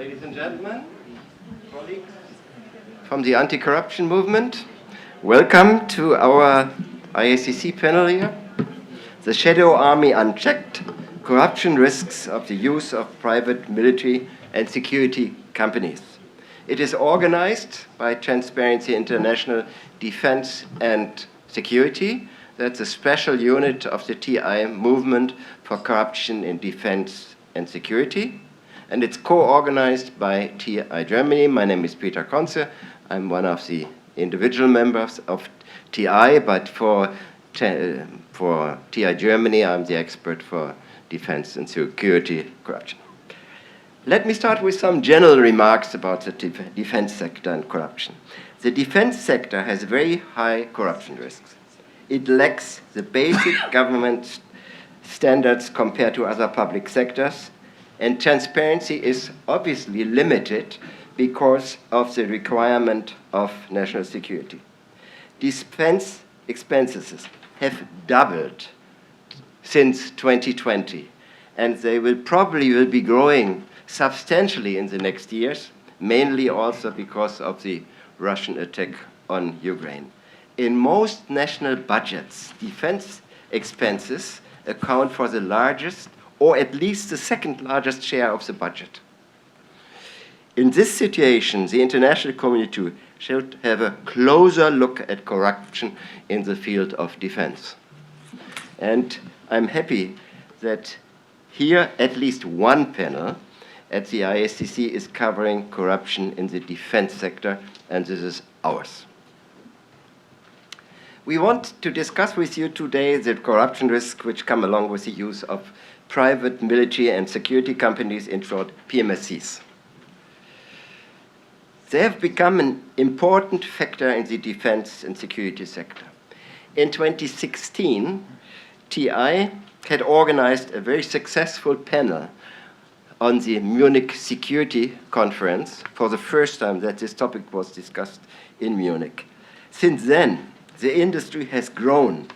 Ladies and gentlemen, colleagues from the anti-corruption movement, welcome to our IACC panel here. The Shadow Army Unchecked, Corruption Risks of the Use of Private Military and Security Companies. It is organized by Transparency International Defense and Security. That's a special unit of the TI movement for corruption in defense and security. And it's co-organized by TI Germany. My name is Peter Conze. I'm one of the individual members of TI, but for TI Germany, I'm the expert for defense and security corruption. Let me start with some general remarks about the defense sector and corruption. The defense sector has very high corruption risks. It lacks the basic government standards compared to other public sectors, and transparency is obviously limited because of the requirement of national security. Defense expenses have doubled since 2020, and they will probably be growing substantially in the next years, mainly also because of the Russian attack on Ukraine. In most national budgets, defense expenses account for the largest, or at least the second largest share of the budget. In this situation, the international community should have a closer look at corruption in the field of defense. And I'm happy that here at least one panel at the IACC is covering corruption in the defense sector, and this is ours. We want to discuss with you today the corruption risks which come along with the use of private military and security companies, in short, PMSCs. They have become an important factor in the defense and security sector. In 2016, TI had organized a very successful panel on the Munich Security Conference for the first time that this topic was discussed in Munich. Since then, the industry has grown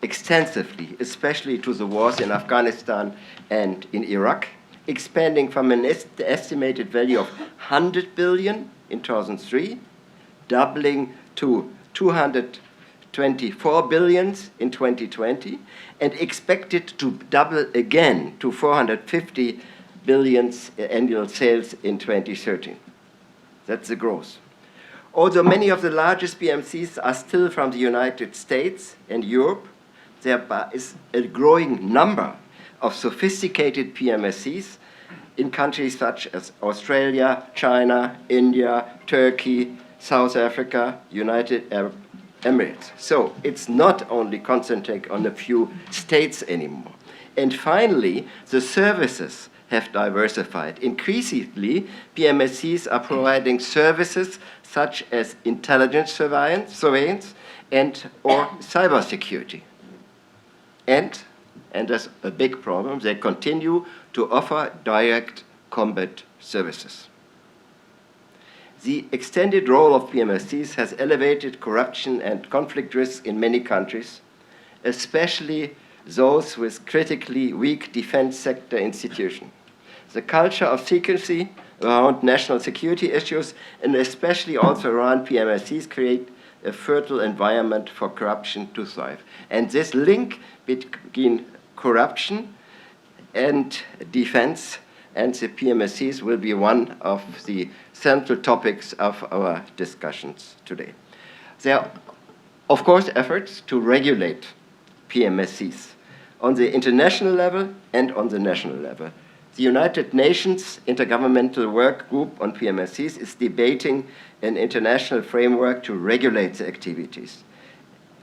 extensively, especially to the wars in Afghanistan and in Iraq, expanding from an estimated value of 100 billion in 2003, doubling to 224 billion in 2020, and expected to double again to 450 billion annual sales in 2013. That's the growth. Although many of the largest PMCs are still from the United States and Europe, there is a growing number of sophisticated PMSCs in countries such as Australia, China, India, Turkey, South Africa, United Arab Emirates. So it's not only concentrated on a few states anymore. And finally, the services have diversified. Increasingly, PMSCs are providing services such as intelligence surveillance and or cybersecurity. And that's a big problem, they continue to offer direct combat services. The extended role of PMSCs has elevated corruption and conflict risks in many countries, especially those with critically weak defense sector institutions. The culture of secrecy around national security issues, and especially also around PMSCs, create a fertile environment for corruption to thrive. And this link between corruption and defense and the PMSCs will be one of the central topics of our discussions today. There are, of course, efforts to regulate PMSCs on the international level and on the national level. The United Nations Intergovernmental Work Group on PMSCs is debating an international framework to regulate the activities.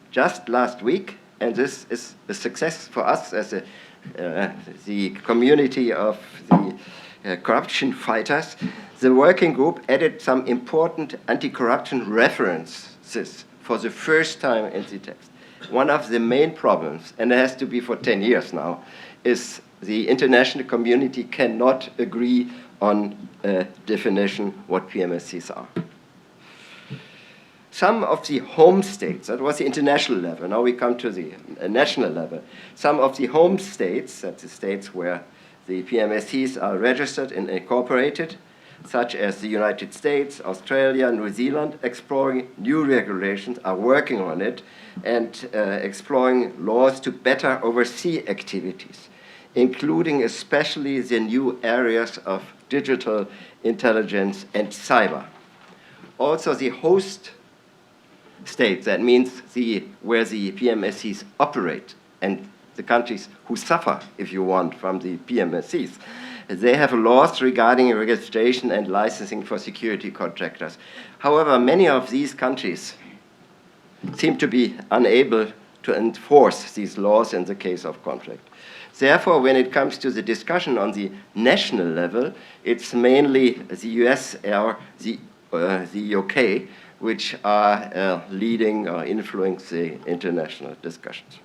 Just last week, and this is a success for us as the community of the corruption fighters, the working group added some important anti-corruption references for the first time in the text. One of the main problems, and it has to be for 10 years now, is the international community cannot agree on a definition what PMSCs are. Some of the home states, that was the international level, now we come to the national level. Some of the home states, that's the states where the PMSCs are registered and incorporated, such as the United States, Australia, New Zealand, exploring new regulations, are working on it, and exploring laws to better oversee activities, including especially the new areas of digital intelligence and cyber. Also, the host states, that means where the PMSCs operate, and the countries who suffer, if you want, from the PMSCs, they have laws regarding registration and licensing for security contractors. However, many of these countries seem to be unable to enforce these laws in the case of contract. Therefore, when it comes to the discussion on the national level, it's mainly the US or the UK which are leading or influencing the international discussions.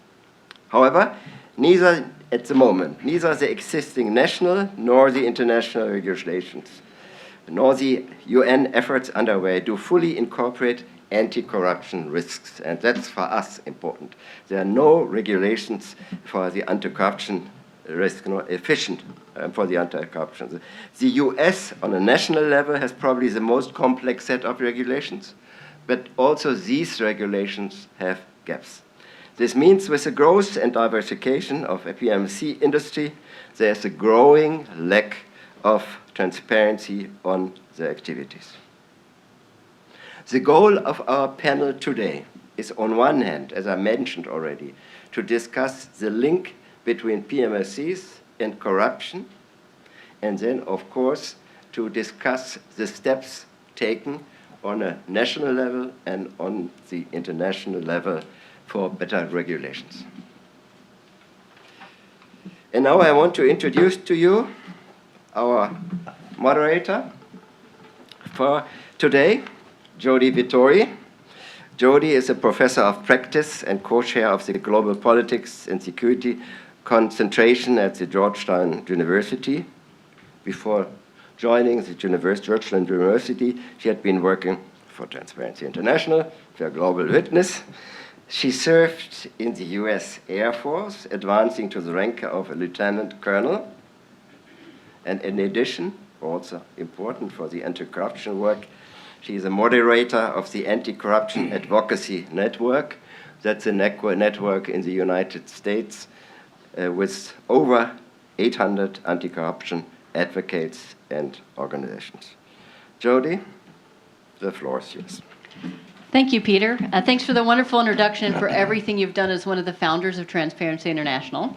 However, neither at the moment, neither the existing national nor the international regulations, nor the UN efforts underway do fully incorporate anti-corruption risks, and that's for us important. There are no regulations for the anti-corruption risk, nor efficient for the anti-corruption. The US on a national level has probably the most complex set of regulations, but also these regulations have gaps. This means with the growth and diversification of a PMC industry, there's a growing lack of transparency on the activities. The goal of our panel today is, on one hand, as I mentioned already, to discuss the link between PMSCs and corruption, and then, of course, to discuss the steps taken on a national level and on the international level for better regulations. And now I want to introduce to you our moderator for today, Jodi Vittori. Jodi is a professor of practice and co-chair of the Global Politics and Security concentration at the Georgetown University. Before joining the Georgetown University, she had been working for Transparency International, for Global Witness. She served in the US Air Force, advancing to the rank of a lieutenant colonel. And in addition, also important for the anti-corruption work, she is a moderator of the Anti-Corruption Advocacy Network. That's a network in the United States with over 800 anti-corruption advocates and organizations. Jodi, the floor is yours. Thank you, Peter. Thanks for the wonderful introduction, for everything you've done as one of the founders of Transparency International.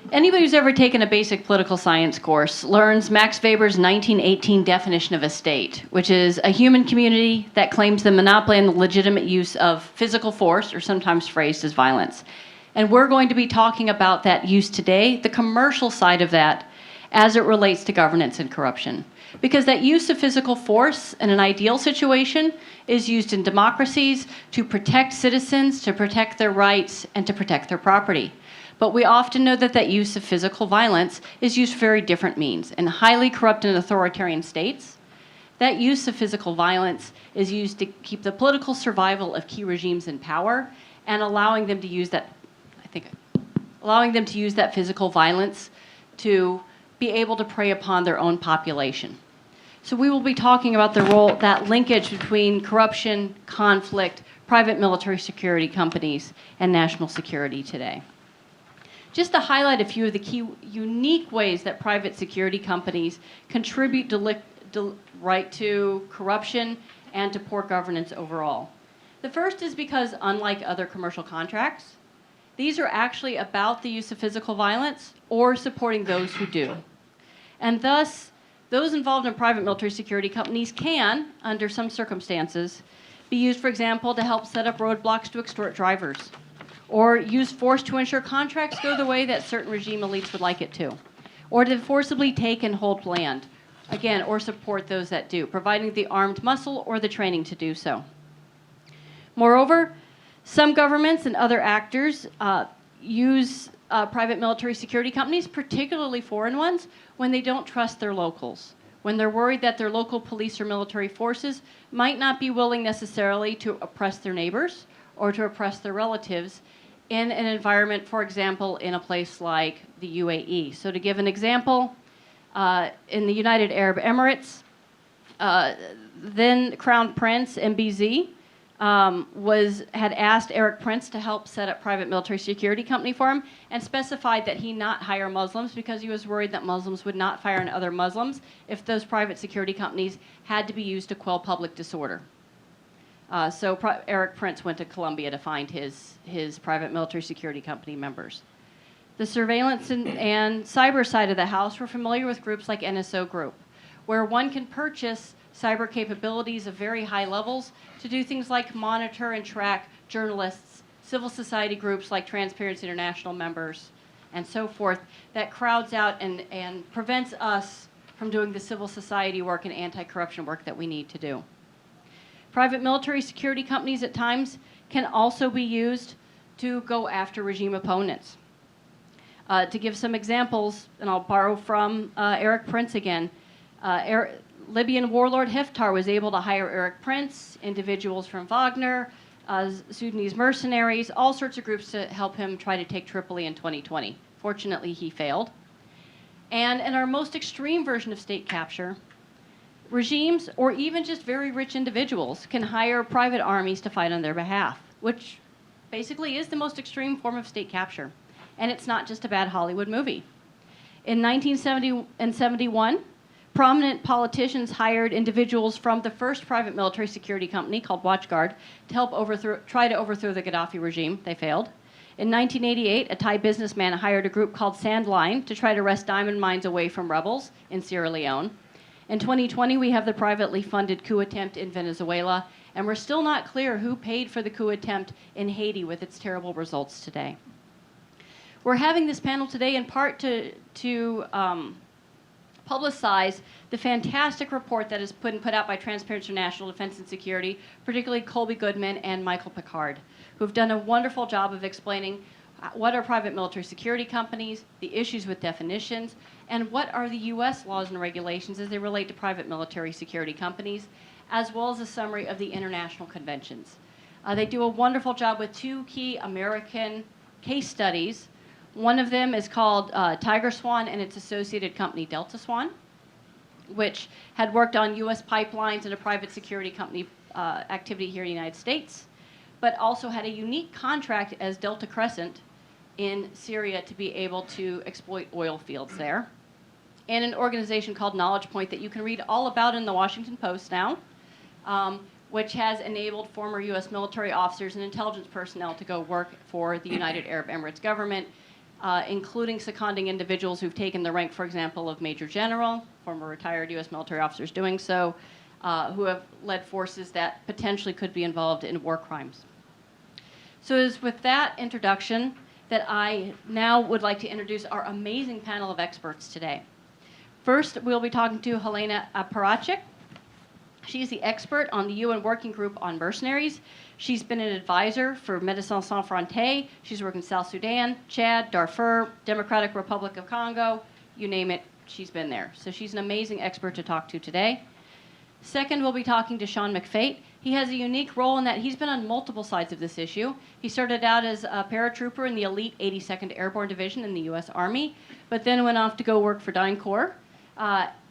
Anybody who's ever taken a basic political science course learns Max Weber's 1918 definition of a state, which is a human community that claims the monopoly on the legitimate use of physical force, or sometimes phrased as violence. And we're going to be talking about that use today, the commercial side of that, as it relates to governance and corruption. Because that use of physical force in an ideal situation is used in democracies to protect citizens, to protect their rights, and to protect their property. But we often know that that use of physical violence is used for very different means. In highly corrupt and authoritarian states, that use of physical violence is used to keep the political survival of key regimes in power and allowing them to use that, physical violence to be able to prey upon their own population. So we will be talking about the role, that linkage between corruption, conflict, private military security companies, and national security today. Just to highlight a few of the key unique ways that private security companies contribute right to corruption and to poor governance overall. The first is because, unlike other commercial contracts, these are actually about the use of physical violence or supporting those who do. And thus, those involved in private military security companies can, under some circumstances, be used, for example, to help set up roadblocks to extort drivers, or use force to ensure contracts go the way that certain regime elites would like it to, or to forcibly take and hold land, again, or support those that do, providing the armed muscle or the training to do so. Moreover, some governments and other actors use private military security companies, particularly foreign ones, when they don't trust their locals, when they're worried that their local police or military forces might not be willing necessarily to oppress their neighbors or to oppress their relatives in an environment, for example, in a place like the UAE. So to give an example, in the United Arab Emirates. Then Crown Prince MBZ had asked Eric Prince to help set up private military security company for him, and specified that he not hire Muslims because he was worried that Muslims would not fire on other Muslims if those private security companies had to be used to quell public disorder. So Eric Prince went to Colombia to find his private military security company members. The surveillance and cyber side of the house, we're familiar with groups like NSO Group, where one can purchase cyber capabilities of very high levels to do things like monitor and track journalists, civil society groups like Transparency International members, and so forth, that crowds out and prevents us from doing the civil society work and anti-corruption work that we need to do. Private military security companies at times can also be used to go after regime opponents. To give some examples, and I'll borrow from Eric Prince again, Libyan warlord Hiftar was able to hire Eric Prince, individuals from Wagner, Sudanese mercenaries, all sorts of groups to help him try to take Tripoli in 2020. Fortunately, he failed. And in our most extreme version of state capture, regimes or even just very rich individuals can hire private armies to fight on their behalf, which basically is the most extreme form of state capture. And it's not just a bad Hollywood movie. In 1971, prominent politicians hired individuals from the first private military security company called WatchGuard to help try to overthrow the Gaddafi regime. They failed. In 1988, a Thai businessman hired a group called Sandline to try to wrest diamond mines away from rebels in Sierra Leone. In 2020, we have the privately funded coup attempt in Venezuela, and we're still not clear who paid for the coup attempt in Haiti with its terrible results today. We're having this panel today in part to publicize the fantastic report that has been put out by Transparency International Defense and Security, particularly Colby Goodman and Michael Picard, who have done a wonderful job of explaining what are private military security companies, the issues with definitions, and what are the U.S. laws and regulations as they relate to private military security companies, as well as a summary of the international conventions. They do a wonderful job with two key American case studies. One of them is called Tiger Swan and its associated company Delta Swan, which had worked on U.S. pipelines and a private security company activity here in the United States, but also had a unique contract as Delta Crescent in Syria to be able to exploit oil fields there. And an organization called Knowledge Point that you can read all about in the Washington Post now, which has enabled former U.S. military officers and intelligence personnel to go work for the United Arab Emirates government, including seconding individuals who've taken the rank, for example, of Major General, former retired U.S. military officers doing so, who have led forces that potentially could be involved in war crimes. So it is with that introduction that I now would like to introduce our amazing panel of experts today. First, we'll be talking to Jelena Aparac. She's the expert on the UN Working Group on Mercenaries. She's been an advisor for Médecins Sans Frontières. She's worked in South Sudan, Chad, Darfur, Democratic Republic of Congo, you name it, she's been there. So she's an amazing expert to talk to today. Second, we'll be talking to Sean McFate. He has a unique role in that he's been on multiple sides of this issue. He started out as a paratrooper in the elite 82nd Airborne Division in the U.S. Army, but then went off to go work for DynCorp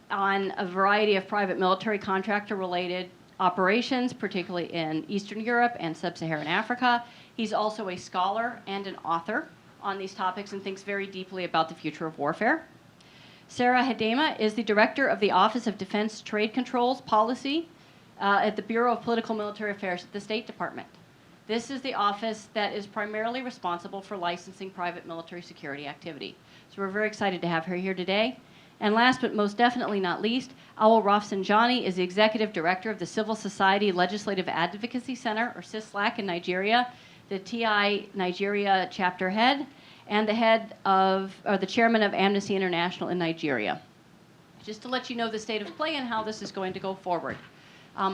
on a variety of private military contractor-related operations, particularly in Eastern Europe and Sub-Saharan Africa. He's also a scholar and an author on these topics and thinks very deeply about the future of warfare. Sarah Heidema is the director of the Office of Defense Trade Controls Policy at the Bureau of Political Military Affairs at the State Department. This is the office that is primarily responsible for licensing private military security activity. So we're very excited to have her here today. And last but most definitely not least, Auwal Rafsanjani is the executive director of the Civil Society Legislative Advocacy Center, or CISLAC, in Nigeria, the TI Nigeria chapter head, and the chairman of Amnesty International in Nigeria. Just to let you know the state of play and how this is going to go forward. I'm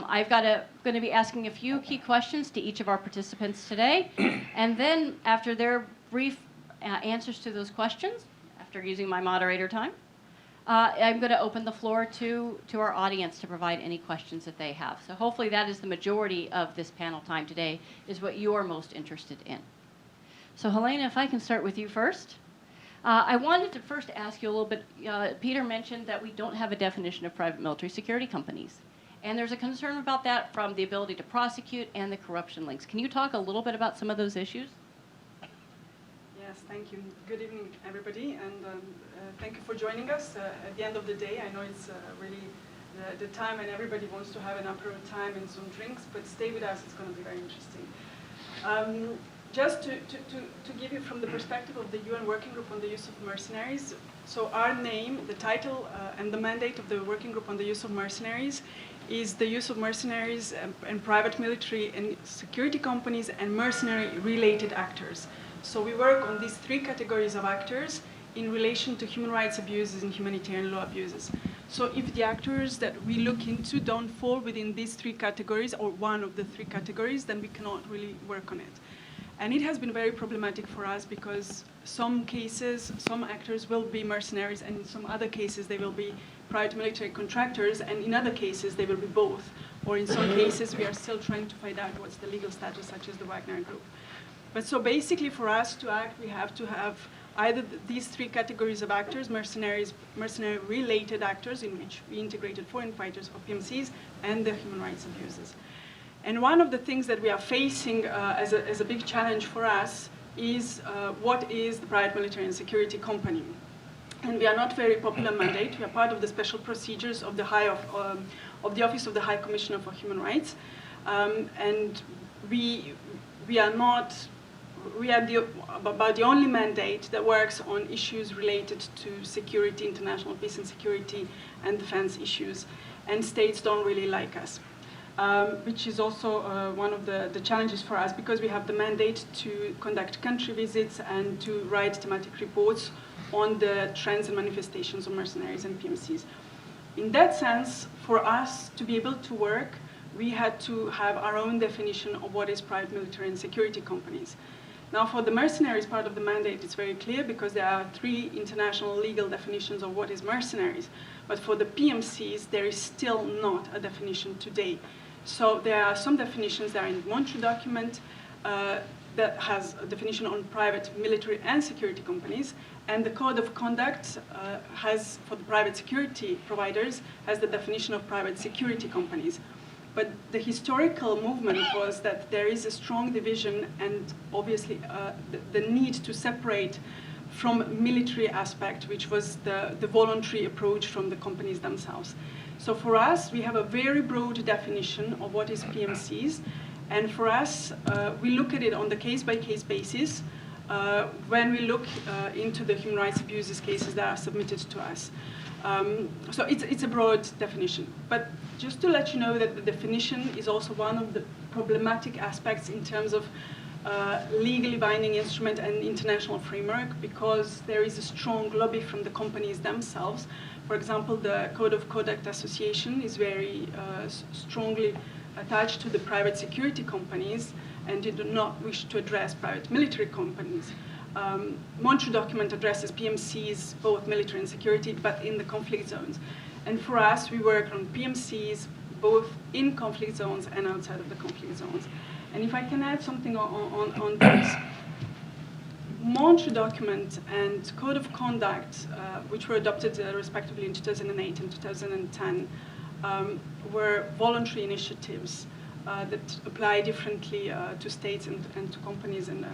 going to be asking a few key questions to each of our participants today, and then after their brief answers to those questions, after using my moderator time, I'm going to open the floor to our audience to provide any questions that they have. So hopefully that is the majority of this panel time today, is what you are most interested in. So Jelena, if I can start with you first. I wanted to first ask you a little bit, Peter mentioned that we don't have a definition of private military security companies. And there's a concern about that from the ability to prosecute and the corruption links. Can you talk a little bit about some of those issues? Yes, thank you. Good evening, everybody, and thank you for joining us at the end of the day. I know it's really the time and everybody wants to have an apero time and some drinks, but stay with us, it's going to be very interesting. Just to give you from the perspective of the UN Working Group on the Use of Mercenaries, so our name, the title, and the mandate of the Working Group on the Use of Mercenaries is the use of mercenaries and private military and security companies and mercenary-related actors. So we work on these three categories of actors in relation to human rights abuses and humanitarian law abuses. So if the actors that we look into don't fall within these three categories, or one of the three categories, then we cannot really work on it. And it has been very problematic for us because some cases, some actors will be mercenaries, and in some other cases they will be private military contractors, and in other cases they will be both. Or in some cases we are still trying to find out what's the legal status, such as the Wagner Group. But so basically for us to act, we have to have either these three categories of actors, mercenaries, mercenary-related actors, in which we integrated foreign fighters or PMCs, and the human rights abuses. And one of the things that we are facing as a big challenge for us is what is the private military and security company. And we are not very popular mandate. We are part of the special procedures of the Office of the High Commissioner for Human Rights. And we are about the only mandate that works on issues related to security, international peace and security, and defense issues. And states don't really like us. Which is also one of the challenges for us, because we have the mandate to conduct country visits and to write thematic reports on the trends and manifestations of mercenaries and PMCs. In that sense, for us to be able to work, we had to have our own definition of what is private military and security companies. Now, for the mercenaries part of the mandate, it's very clear because there are three international legal definitions of what is mercenaries. But for the PMCs, there is still not a definition today. So there are some definitions that are in the Montreal document that has a definition on private military and security companies, and the code of conduct has, for the private security providers, has the definition of private security companies. But the historical movement was that there is a strong division and obviously the need to separate from military aspect, which was the voluntary approach from the companies themselves. So for us, we have a very broad definition of what is PMCs. And for us, we look at it on the case-by-case basis when we look into the human rights abuses cases that are submitted to us. So it's a broad definition. But just to let you know that the definition is also one of the problematic aspects in terms of legally binding instrument and international framework, because there is a strong lobby from the companies themselves. For example, the Code of Conduct Association is very strongly attached to the private security companies, and they do not wish to address private military companies. Montreal document addresses PMCs, both military and security, but in the conflict zones. And for us, we work on PMCs both in conflict zones and outside of the conflict zones. And if I can add something on this, Montreal document and Code of Conduct, which were adopted respectively in 2008 and 2010, were voluntary initiatives that apply differently to states and to companies, and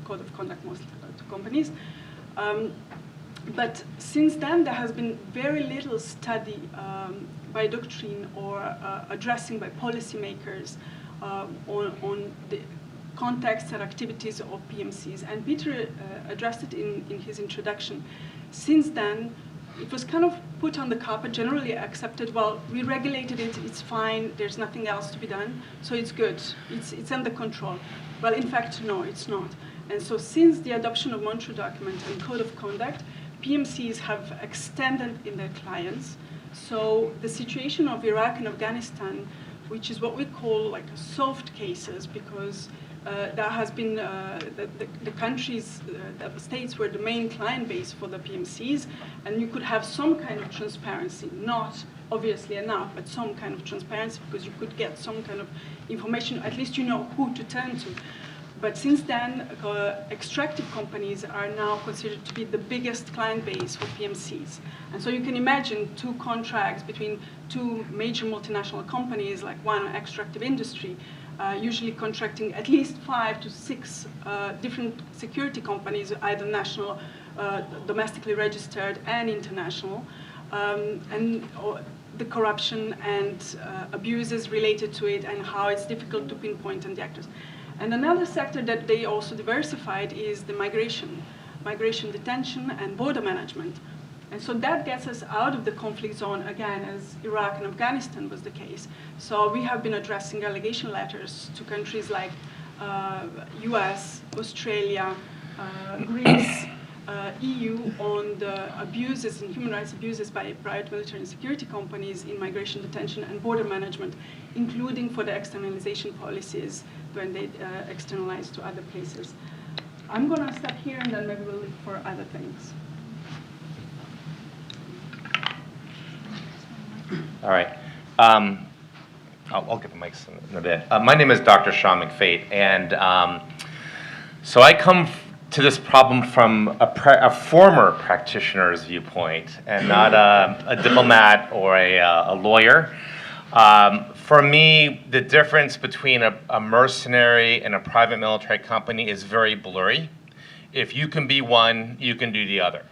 Code of Conduct mostly to companies. But since then, there has been very little study by doctrine or addressing by policymakers on the context and activities of PMCs. And Peter addressed it in his introduction. Since then, it was kind of put on the carpet, generally accepted, well, we regulated it, it's fine, there's nothing else to be done, so it's good, it's under control. Well, in fact, no, it's not. And so since the adoption of Montreal document and Code of Conduct, PMCs have extended in their clients. So the situation of Iraq and Afghanistan, which is what we call like soft cases, because that has been the countries, the states were the main client base for the PMCs, and you could have some kind of transparency, not obviously enough, but some kind of transparency, because you could get some kind of information, at least you know who to turn to. But since then, extractive companies are now considered to be the biggest client base for PMCs. And so you can imagine two contracts between two major multinational companies, like one extractive industry, usually contracting at least 5 to 6 different security companies, either national, domestically registered, and international. The corruption and abuses related to it, and how it's difficult to pinpoint on the actors. And another sector that they also diversified is the migration detention, and border management. And so that gets us out of the conflict zone, again, as Iraq and Afghanistan was the case. So we have been addressing allegation letters to countries like US, Australia, Greece, EU on the abuses and human rights abuses by private military and security companies in migration detention and border management, including for the externalization policies when they externalize to other places. I'm going to stop here, and then maybe we'll look for other things. All right. I'll get the mics in a bit. My name is Dr. Sean McFate, and so I come to this problem from a former practitioner's viewpoint, and not a diplomat or a lawyer. For me, the difference between a mercenary and a private military company is very blurry. If you can be one, you can do the other.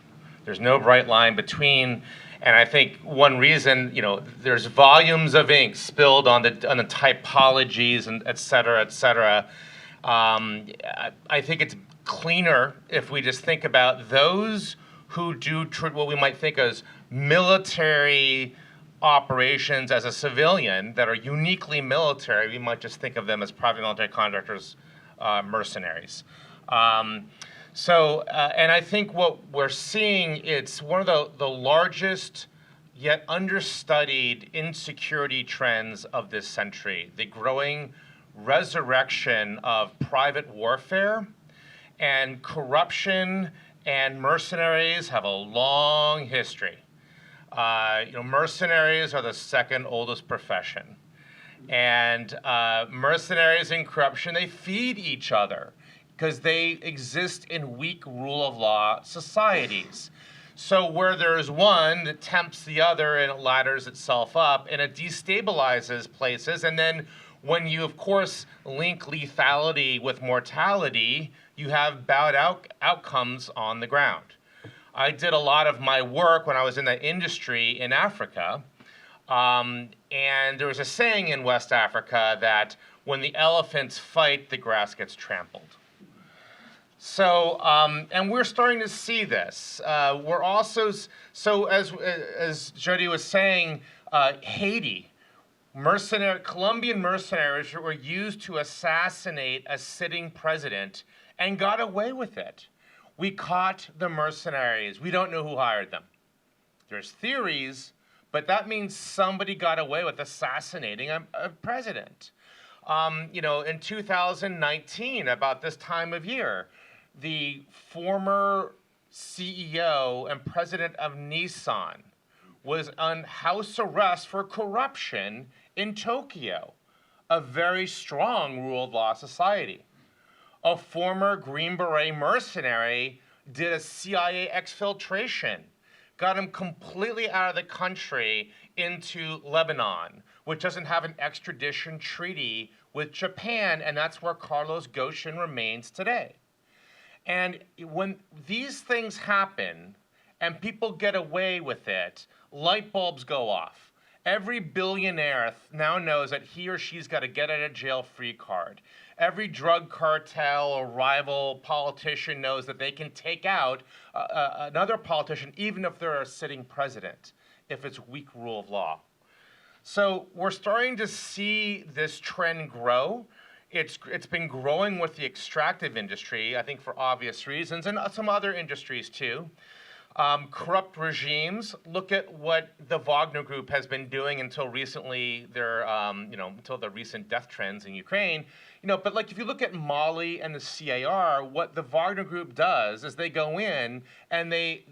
There's no bright line between. And I think one reason, there's volumes of ink spilled on the typologies and et cetera, et cetera. I think it's cleaner if we just think about those who do what we might think as military operations as a civilian that are uniquely military. We might just think of them as private military contractors, mercenaries. And I think what we're seeing, it's one of the largest yet understudied insecurity trends of this century, the growing resurrection of private warfare, and corruption and mercenaries have a long history. Mercenaries are the second oldest profession. And mercenaries and corruption, they feed each other, because they exist in weak rule of law societies. So where there's one that tempts the other and it ladders itself up and it destabilizes places, and then when you, of course, link lethality with mortality, you have bad outcomes on the ground. I did a lot of my work when I was in the industry in Africa, and there was a saying in West Africa that when the elephants fight, the grass gets trampled. So, and we're starting to see this. We're also, so as Jodi was saying, Haiti, Colombian mercenaries were used to assassinate a sitting president and got away with it. We caught the mercenaries. We don't know who hired them. There's theories, but that means somebody got away with assassinating a president. In 2019, about this time of year, the former CEO and president of Nissan was on house arrest for corruption in Tokyo, a very strong rule of law society. A former Green Beret mercenary did a CIA exfiltration, got him completely out of the country into Lebanon, which doesn't have an extradition treaty with Japan, and that's where Carlos Ghosn remains today. And when these things happen and people get away with it, light bulbs go off. Every billionaire now knows that he or she's got a get out of jail free card. Every drug cartel or rival politician knows that they can take out another politician, even if they're a sitting president, if it's weak rule of law. So we're starting to see this trend grow. It's been growing with the extractive industry, I think for obvious reasons, and some other industries too. Corrupt regimes, look at what the Wagner Group has been doing until recently, until the recent death trends in Ukraine. But like if you look at Mali and the CAR, what the Wagner Group does is they go in and they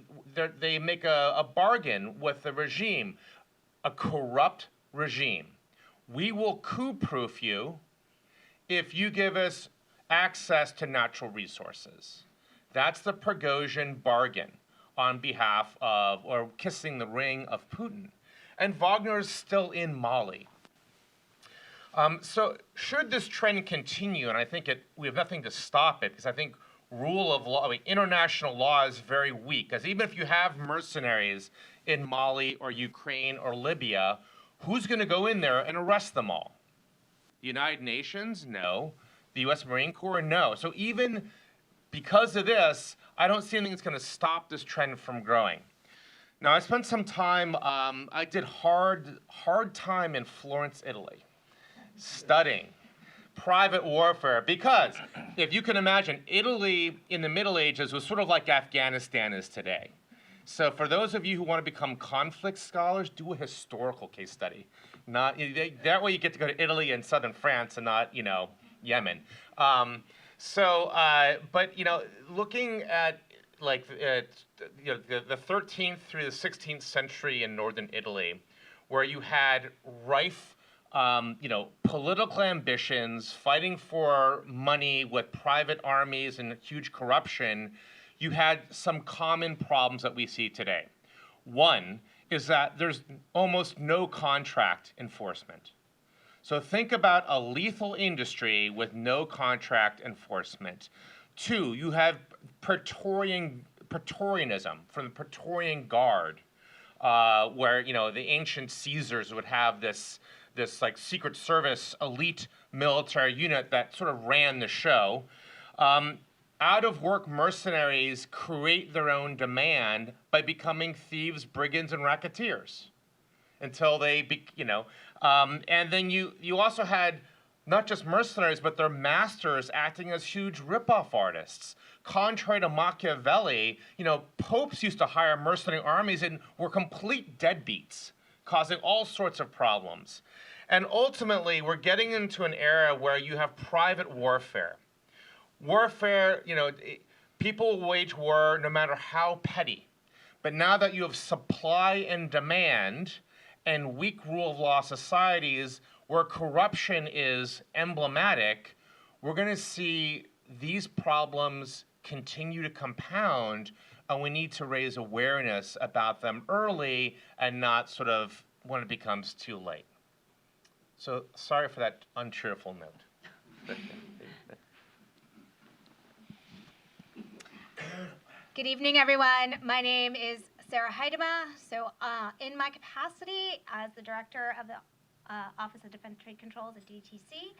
make a bargain with the regime, a corrupt regime. We will coup-proof you if you give us access to natural resources. That's the Prigozhin bargain on behalf of, or kissing the ring of Putin. And Wagner is still in Mali. So should this trend continue, and I think we have nothing to stop it, because I think rule of law, international law is very weak. Because even if you have mercenaries in Mali or Ukraine or Libya, who's going to go in there and arrest them all? The United Nations? No. The U.S. Marine Corps? No. So even because of this, I don't see anything that's going to stop this trend from growing. Now, I spent some time, I did hard time in Florence, Italy, studying private warfare, because if you can imagine, Italy in the Middle Ages was sort of like Afghanistan is today. So for those of you who want to become conflict scholars, do a historical case study. That way you get to go to Italy and southern France and not, Yemen. But looking at the 13th through the 16th century in northern Italy, where you had rife, political ambitions, fighting for money with private armies and huge corruption, you had some common problems that we see today. One is that there's almost no contract enforcement. So think about a lethal industry with no contract enforcement. Two, you have Praetorianism from the Praetorian Guard, where the ancient Caesars would have this like Secret Service elite military unit that sort of ran the show. Out-of-work mercenaries create their own demand by becoming thieves, brigands, and racketeers until they, and then you also had not just mercenaries, but their masters acting as huge rip-off artists. Contrary to Machiavelli, popes used to hire mercenary armies and were complete deadbeats, causing all sorts of problems. And ultimately, we're getting into an era where you have private warfare. Warfare, people wage war no matter how petty. But now that you have supply and demand and weak rule of law societies where corruption is emblematic, we're going to see these problems continue to compound, and we need to raise awareness about them early and not sort of when it becomes too late. So sorry for that uncheerful note. Good evening, everyone. My name is Sarah Heidema. So in my capacity as the director of the Office of Defense Trade Controls at DTC,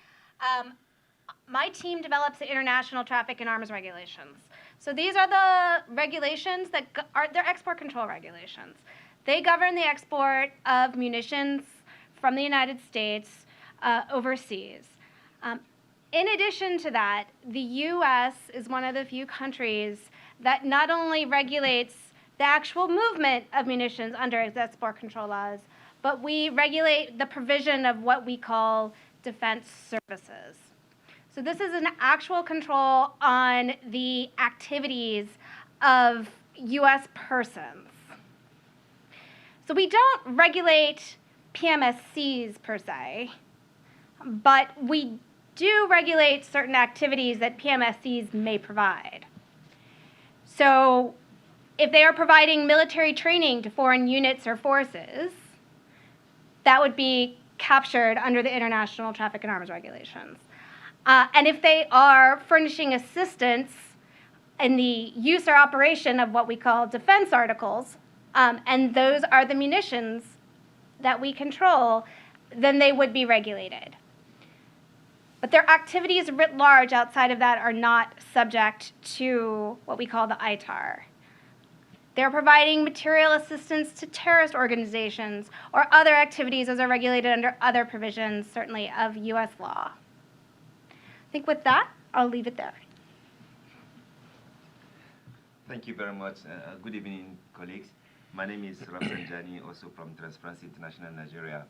my team develops the international traffic and arms regulations. So these are the regulations that they're export control regulations. They govern the export of munitions from the United States overseas. In addition to that, the U.S. is one of the few countries that not only regulates the actual movement of munitions under its export control laws, but we regulate the provision of what we call defense services. So this is an actual control on the activities of U.S. persons. So we don't regulate PMSCs per se, but we do regulate certain activities that PMSCs may provide. So if they are providing military training to foreign units or forces, that would be captured under the international traffic and arms regulations. And if they are furnishing assistance in the use or operation of what we call defense articles, and those are the munitions that we control, then they would be regulated. But their activities writ large outside of that are not subject to what we call the ITAR. They're providing material assistance to terrorist organizations or other activities as are regulated under other provisions, certainly of U.S. law. I think with that, I'll leave it there. Thank you very much. Good evening, colleagues. My name is Rafsanjani, also from Transparency International Nigeria.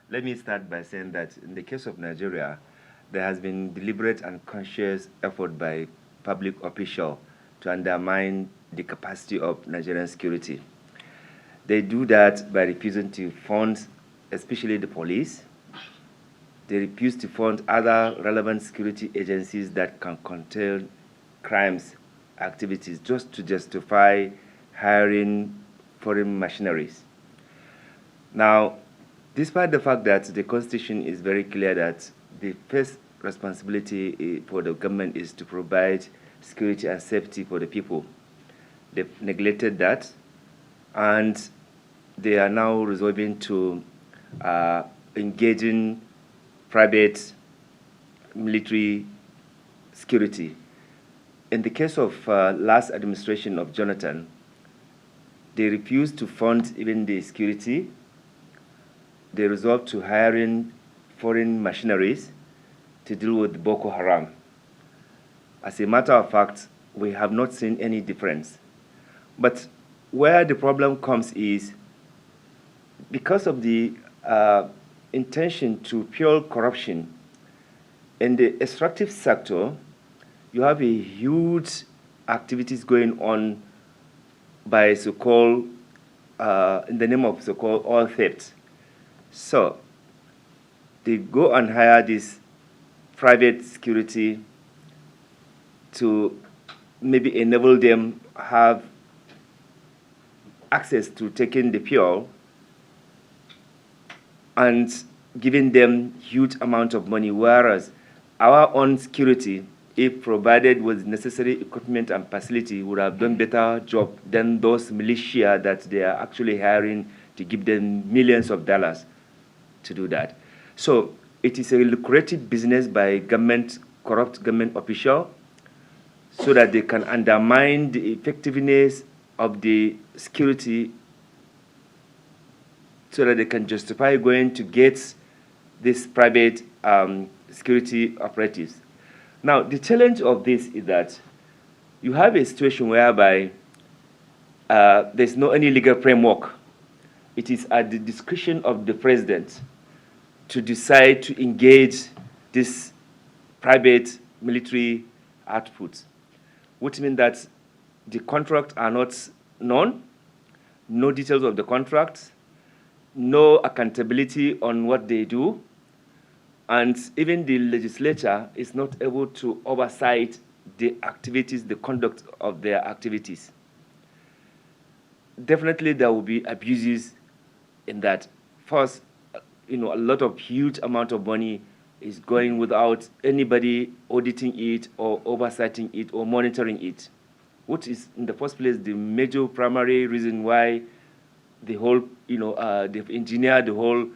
Let me start by saying that in the case of Nigeria, there has been deliberate and conscious effort by public officials to undermine the capacity of Nigerian security. They do that by refusing to fund, especially the police, they refuse to fund other relevant security agencies that can curtail crimes activities just to justify hiring foreign mercenaries. Now, despite the fact that the Constitution is very clear that the first responsibility for the government is to provide security and safety for the people, they've neglected that, and they are now resolving to engage in private military security. In the case of last administration of Jonathan, they refused to fund even the security. They resolved to hiring foreign mercenaries to deal with Boko Haram. As a matter of fact, we have not seen any difference. But where the problem comes is because of the intention to fuel corruption in the extractive sector, you have a huge activities going on by so-called, in the name of so-called oil theft. So they go and hire this private security to maybe enable them have access to taking the fuel and giving them huge amount of money, whereas our own security, if provided with necessary equipment and facility, would have done better job than those militia that they are actually hiring to give them millions of dollars to do that. So it is a lucrative business by government, corrupt government official, so that they can undermine the effectiveness of the security, so that they can justify going to get these private security operatives. Now, the challenge of this is that you have a situation whereby there's no any legal framework. It is at the discretion of the president to decide to engage this private military output, which means that the contracts are not known, no details of the contracts, no accountability on what they do, and even the legislature is not able to oversight the activities, the conduct of their activities. Definitely there will be abuses in that. First, a lot of huge amount of money is going without anybody auditing it or oversighting it or monitoring it, which is in the first place the major primary reason why the whole, they've engineered the whole,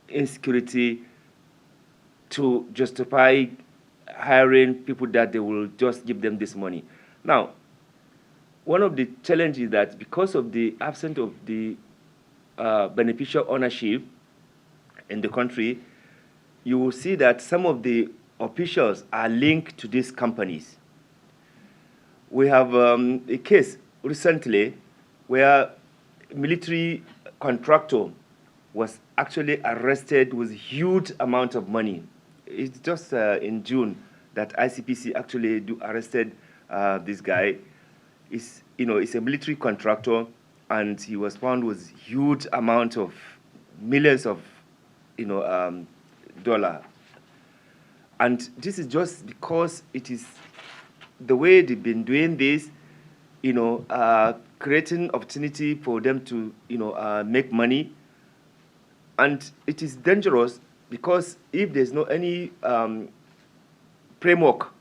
insecurity to justify hiring people that they will just give them this money. Now, one of the challenges is that because of the absence of the beneficial ownership in the country, you will see that some of the officials are linked to these companies. We have a case recently where a military contractor was actually arrested with huge amount of money. It's just in June that ICPC actually arrested this guy. It's a military contractor, and he was found with huge amount of millions of dollar. And this is just because it is the way they've been doing this, creating opportunity for them to make money. And it is dangerous because if there's no any framework,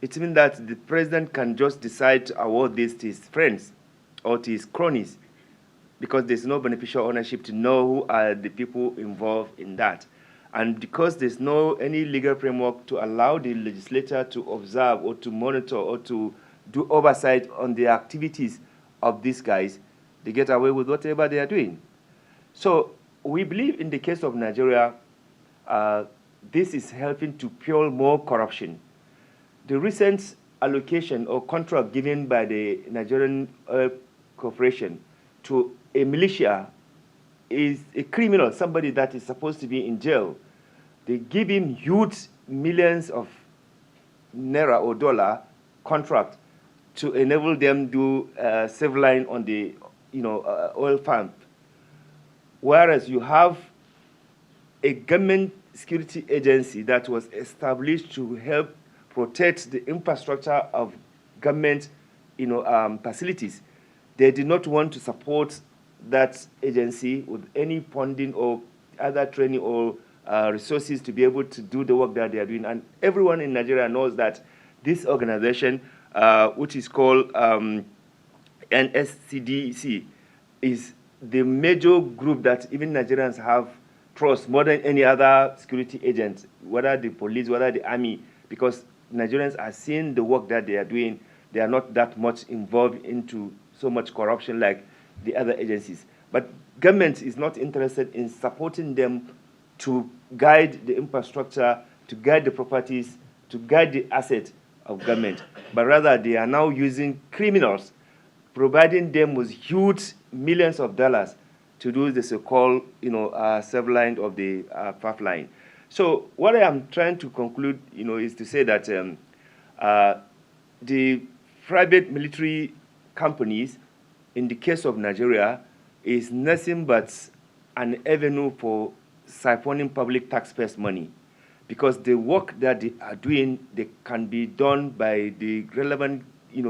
it means that the president can just decide to award this to his friends or to his cronies, because there's no beneficial ownership to know who are the people involved in that. And because there's no any legal framework to allow the legislature to observe or to monitor or to do oversight on the activities of these guys, they get away with whatever they are doing. So we believe in the case of Nigeria, this is helping to fuel more corruption. The recent allocation or contract given by the Nigerian Oil Corporation to a militia is a criminal, somebody that is supposed to be in jail. They give him huge millions of naira or dollar contract to enable them to save line on the oil farm. Whereas you have a government security agency that was established to help protect the infrastructure of government, facilities. They did not want to support that agency with any funding or other training or resources to be able to do the work that they are doing. And everyone in Nigeria knows that this organization, which is called NSCDC, is the major group that even Nigerians have trust more than any other security agent, whether the police, whether the army, because Nigerians are seeing the work that they are doing. They are not that much involved into so much corruption like the other agencies. But government is not interested in supporting them to guide the infrastructure, to guide the properties, to guide the asset of government. But rather, they are now using criminals, providing them with huge millions of dollars to do the so-called, sub-line of the pipeline. So what I am trying to conclude, is to say that the private military companies, in the case of Nigeria, is nothing but an avenue for siphoning public taxpayers' money, because the work that they are doing, they can be done by the relevant,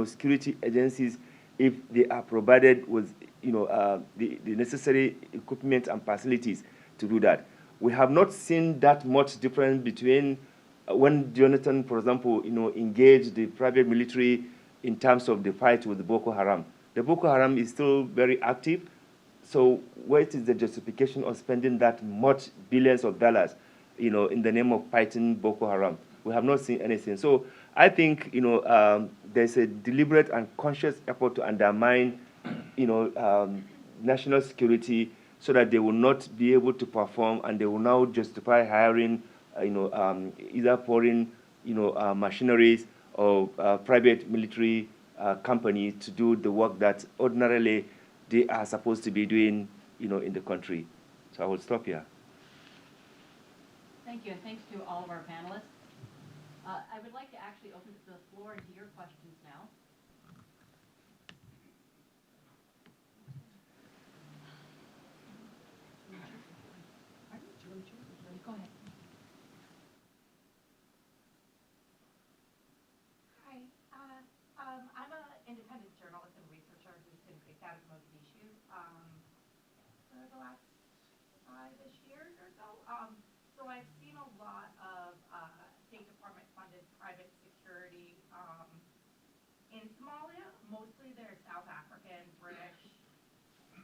security agencies if they are provided with, the necessary equipment and facilities to do that. We have not seen that much difference between when Jonathan, for example, engaged the private military in terms of the fight with the Boko Haram. The Boko Haram is still very active. So what is the justification of spending that much billions of dollars, in the name of fighting Boko Haram? We have not seen anything. So I think, there's a deliberate and conscious effort to undermine, national security so that they will not be able to perform, and they will now justify hiring, either foreign, machineries or private military companies to do the work that ordinarily they are supposed to be doing, in the country. So I will stop here. Thank you, and thanks to all of our panelists. I would like to actually open the floor to your questions now. Go ahead. Hi, I'm an independent journalist and researcher who's been based out of Mogadishu for the last 5-ish years or so. So I've seen a lot of State Department-funded private security in Somalia. Mostly they're South African, British,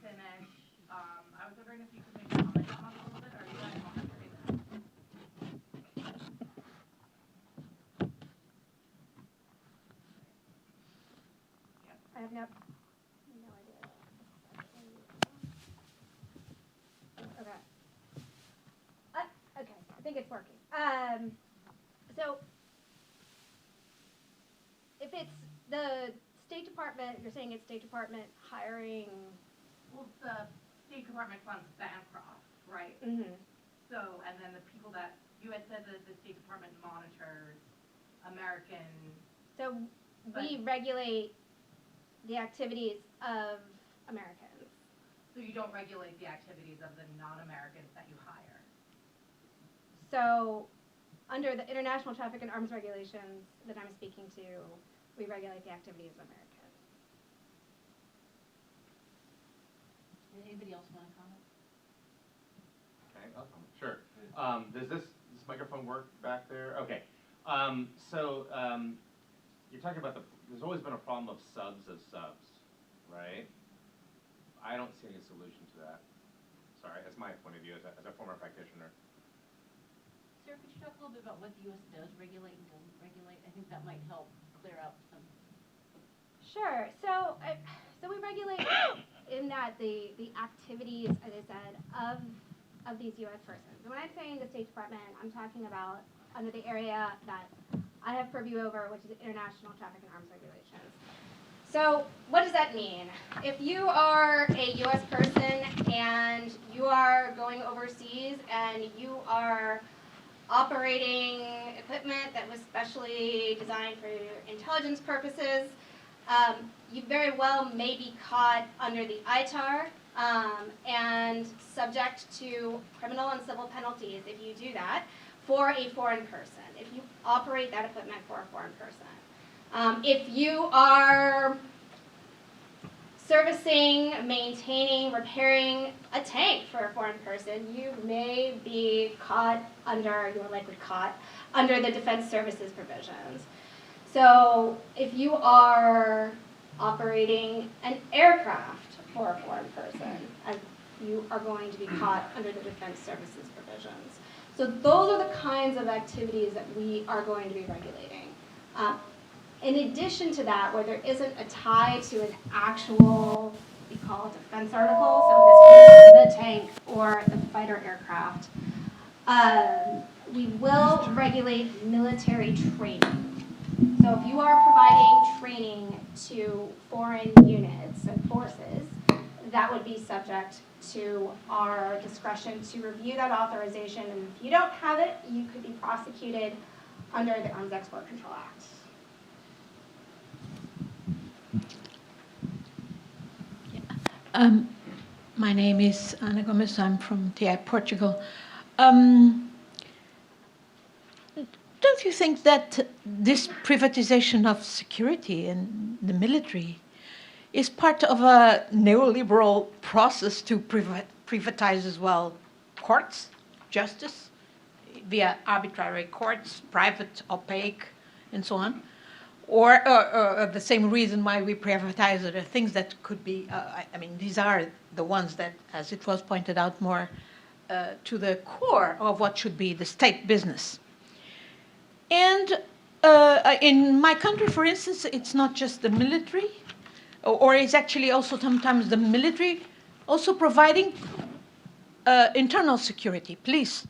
Finnish. I was wondering if you could maybe comment on that a little bit. Are you guys monitoring that? I have no idea. Okay. Okay, I think it's working. So if it's the State Department, you're saying it's State Department hiring. Well, the State Department funds Bancroft, right? Mm-hmm. So, and then the people that, you had said that the State Department monitors American. So we regulate the activities of Americans. So you don't regulate the activities of the non-Americans that you hire? So under the International Traffic in Arms Regulations that I'm speaking to, we regulate the activities of Americans. Anybody else want to comment? Okay, I'll comment. Sure. Does this microphone work back there? Okay. You're talking about there's always been a problem of subs, right? I don't see any solution to that. Sorry, that's my point of view as a former practitioner. Sarah, could you talk a little bit about what the U.S. does regulate and doesn't regulate? I think that might help clear up some. Sure. So we regulate in that the activities, as I said, of these U.S. persons. And when I'm saying the State Department, I'm talking about under the area that I have purview over, which is International Traffic in Arms Regulations. So what does that mean? If you are a U.S. person and you are going overseas and you are operating equipment that was specially designed for intelligence purposes, you very well may be caught under the ITAR and subject to criminal and civil penalties if you do that for a foreign person, if you operate that equipment for a foreign person. If you are servicing, maintaining, repairing a tank for a foreign person, you may be caught under, you are likely caught under the defense services provisions. So if you are operating an aircraft for a foreign person, you are going to be caught under the defense services provisions. So those are the kinds of activities that we are going to be regulating. In addition to that, where there isn't a tie to an actual, we call it defense article, so in this case, the tank or the fighter aircraft, we will regulate military training. So if you are providing training to foreign units and forces, that would be subject to our discretion to review that authorization. And if you don't have it, you could be prosecuted under the Arms Export Control Act. My name is Ana Gomes. I'm from TI Portugal. Don't you think that this privatization of security and the military is part of a neoliberal process to privatize as well courts, justice, via arbitrary courts, private, opaque, and so on? Or the same reason why we privatize the things that could be, I mean, these are the ones that, as it was pointed out, more to the core of what should be the state business. And in my country, for instance, it's not just the military, or it's actually also sometimes the military also providing internal security, police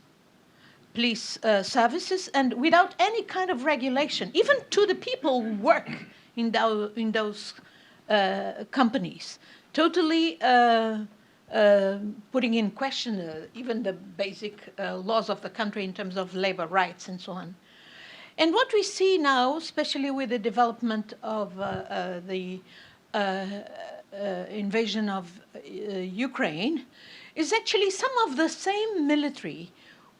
services, and without any kind of regulation, even to the people who work in those companies, totally putting in question even the basic laws of the country in terms of labor rights and so on. And what we see now, especially with the development of the invasion of Ukraine, is actually some of the same military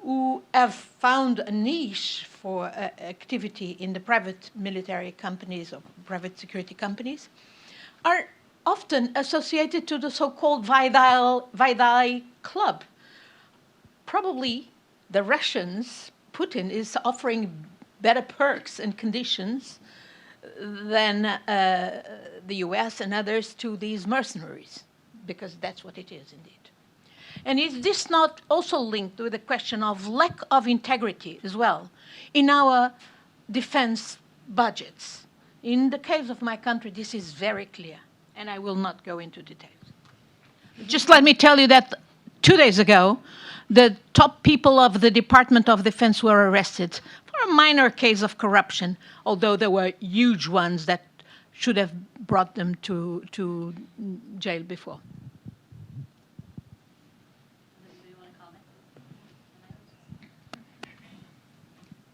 who have found a niche for activity in the private military companies or private security companies are often associated to the so-called Vaidai Club. Probably the Russians, Putin is offering better perks and conditions than the US and others to these mercenaries, because that's what it is indeed. And is this not also linked with the question of lack of integrity as well in our defense budgets? In the case of my country, this is very clear, and I will not go into details. Just let me tell you that 2 days ago, the top people of the Department of Defense were arrested for a minor case of corruption, although there were huge ones that should have brought them to jail before.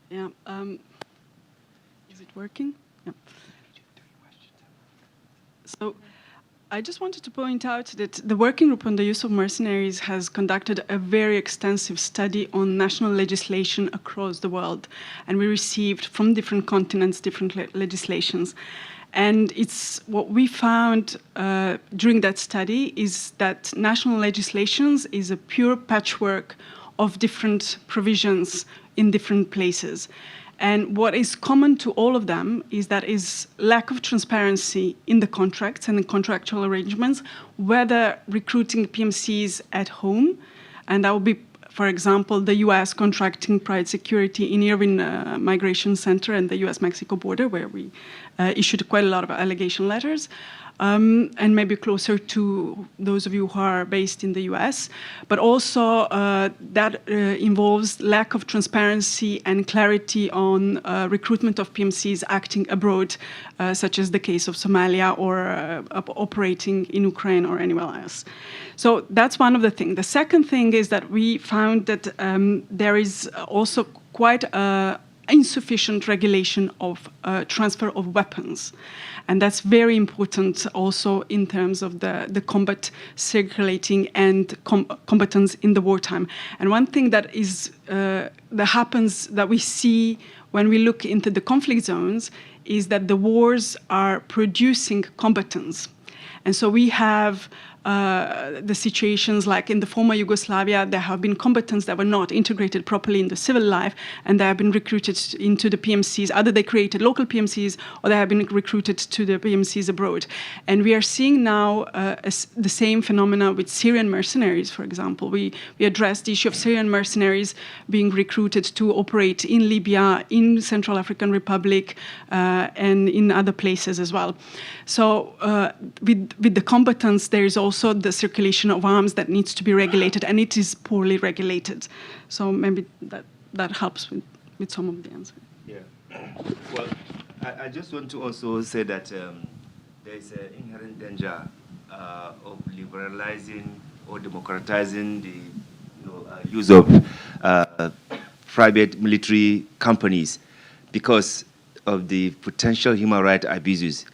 Yeah. Is it working? Yeah. So I just wanted to point out that the Working Group on the Use of Mercenaries has conducted a very extensive study on national legislation across the world. And we received from different continents different legislations. And it's what we found during that study is that national legislations is a pure patchwork of different provisions in different places. And what is common to all of them is that is lack of transparency in the contracts and the contractual arrangements, whether recruiting PMCs at home, and that would be, for example, the US contracting private security in Irving Migration Center and the US-Mexico border, where we issued quite a lot of allegation letters, and maybe closer to those of you who are based in the US, but also that involves lack of transparency and clarity on recruitment of PMCs acting abroad, such as the case of Somalia or operating in Ukraine or anywhere else. So that's one of the things. The second thing is that we found that there is also quite a insufficient regulation of transfer of weapons. And that's very important also in terms of the combat circulating and combatants in the wartime. And one thing that is that happens, that we see when we look into the conflict zones, is that the wars are producing combatants. And so we have the situations like in the former Yugoslavia, there have been combatants that were not integrated properly in the civil life, and they have been recruited into the PMCs. Either they created local PMCs or they have been recruited to the PMCs abroad. And we are seeing now the same phenomena with Syrian mercenaries, for example. We addressed the issue of Syrian mercenaries being recruited to operate in Libya, in Central African Republic, and in other places as well. So with the combatants, there is also the circulation of arms that needs to be regulated, and it is poorly regulated. So maybe that helps with some of the answer. Yeah. Well, I just want to also say that there is an inherent danger of liberalizing or democratizing the use of private military companies because of the potential human rights abuses.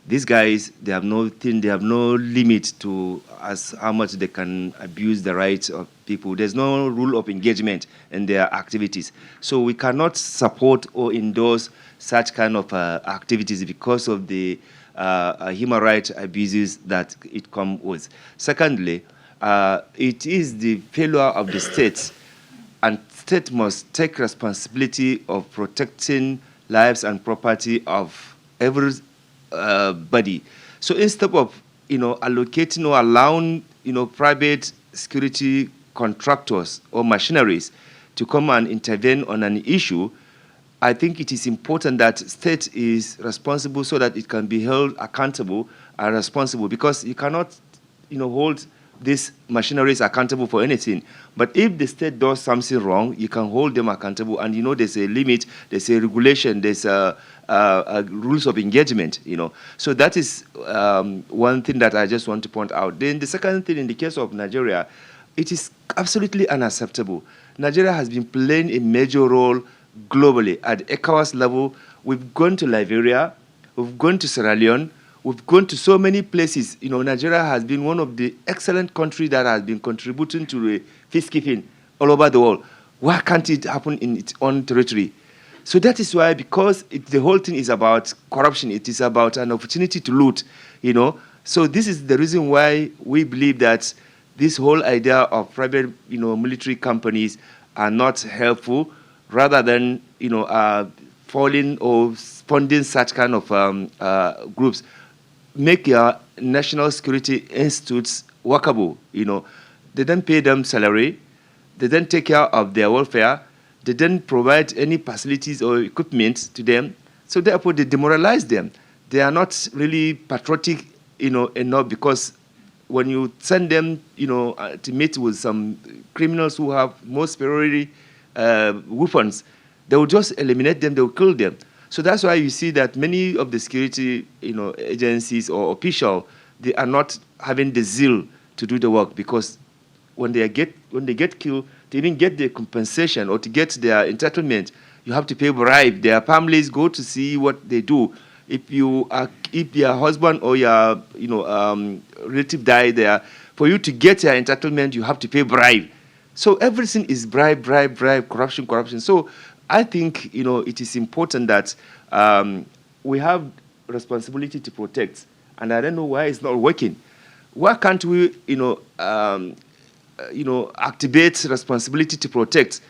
These guys, they have no limit to how much they can abuse the rights of people. There's no rule of engagement in their activities. So we cannot support or endorse such kind of activities because of the human rights abuses that it comes with. Secondly, it is the failure of the states, and state must take responsibility of protecting lives and property of every body. So instead of allocating or allowing private security contractors or machineries to come and intervene on an issue, I think it is important that state is responsible so that it can be held accountable and responsible, because you cannot hold these machineries accountable for anything. But if the state does something wrong, you can hold them accountable, and there's a limit, there's a regulation, there's rules of engagement, So that is one thing that I just want to point out. Then the second thing, in the case of Nigeria, it is absolutely unacceptable. Nigeria has been playing a major role globally at ECOWAS level. We've gone to Liberia, we've gone to Sierra Leone, we've gone to so many places. Nigeria has been one of the excellent countries that has been contributing to the peacekeeping all over the world. Why can't it happen in its own territory? So that is why, because the whole thing is about corruption, it is about an opportunity to loot, So this is the reason why we believe that this whole idea of private, military companies are not helpful, rather than, falling or funding such kind of groups. Make your national security institutes workable, They don't pay them salary, they don't take care of their welfare, they don't provide any facilities or equipment to them, so therefore they demoralize them. They are not really patriotic, enough, because when you send them, to meet with some criminals who have more superiority weapons, they will just eliminate them, they will kill them. So that's why you see that many of the security, agencies or officials, they are not having the zeal to do the work, because when they get killed, to even get their compensation or to get their entitlement, you have to pay bribe. Their families go to see what they do. If your husband or your relative die there, for you to get your entitlement, you have to pay bribe. So everything is bribe, corruption. So I think it is important that we have responsibility to protect, and I don't know why it's not working. Why can't we activate responsibility to protect?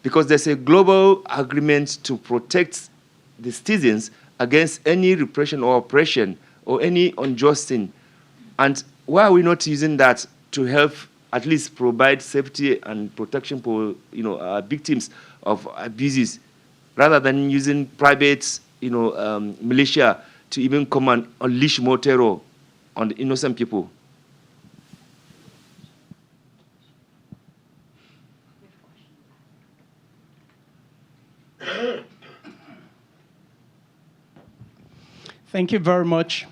Because there's a global agreement to protect the citizens against any repression or oppression or any unjust thing. And why are we not using that to help at least provide safety and protection for victims of abuses, rather than using private militia to even come and unleash more terror on the innocent people? Thank you very much.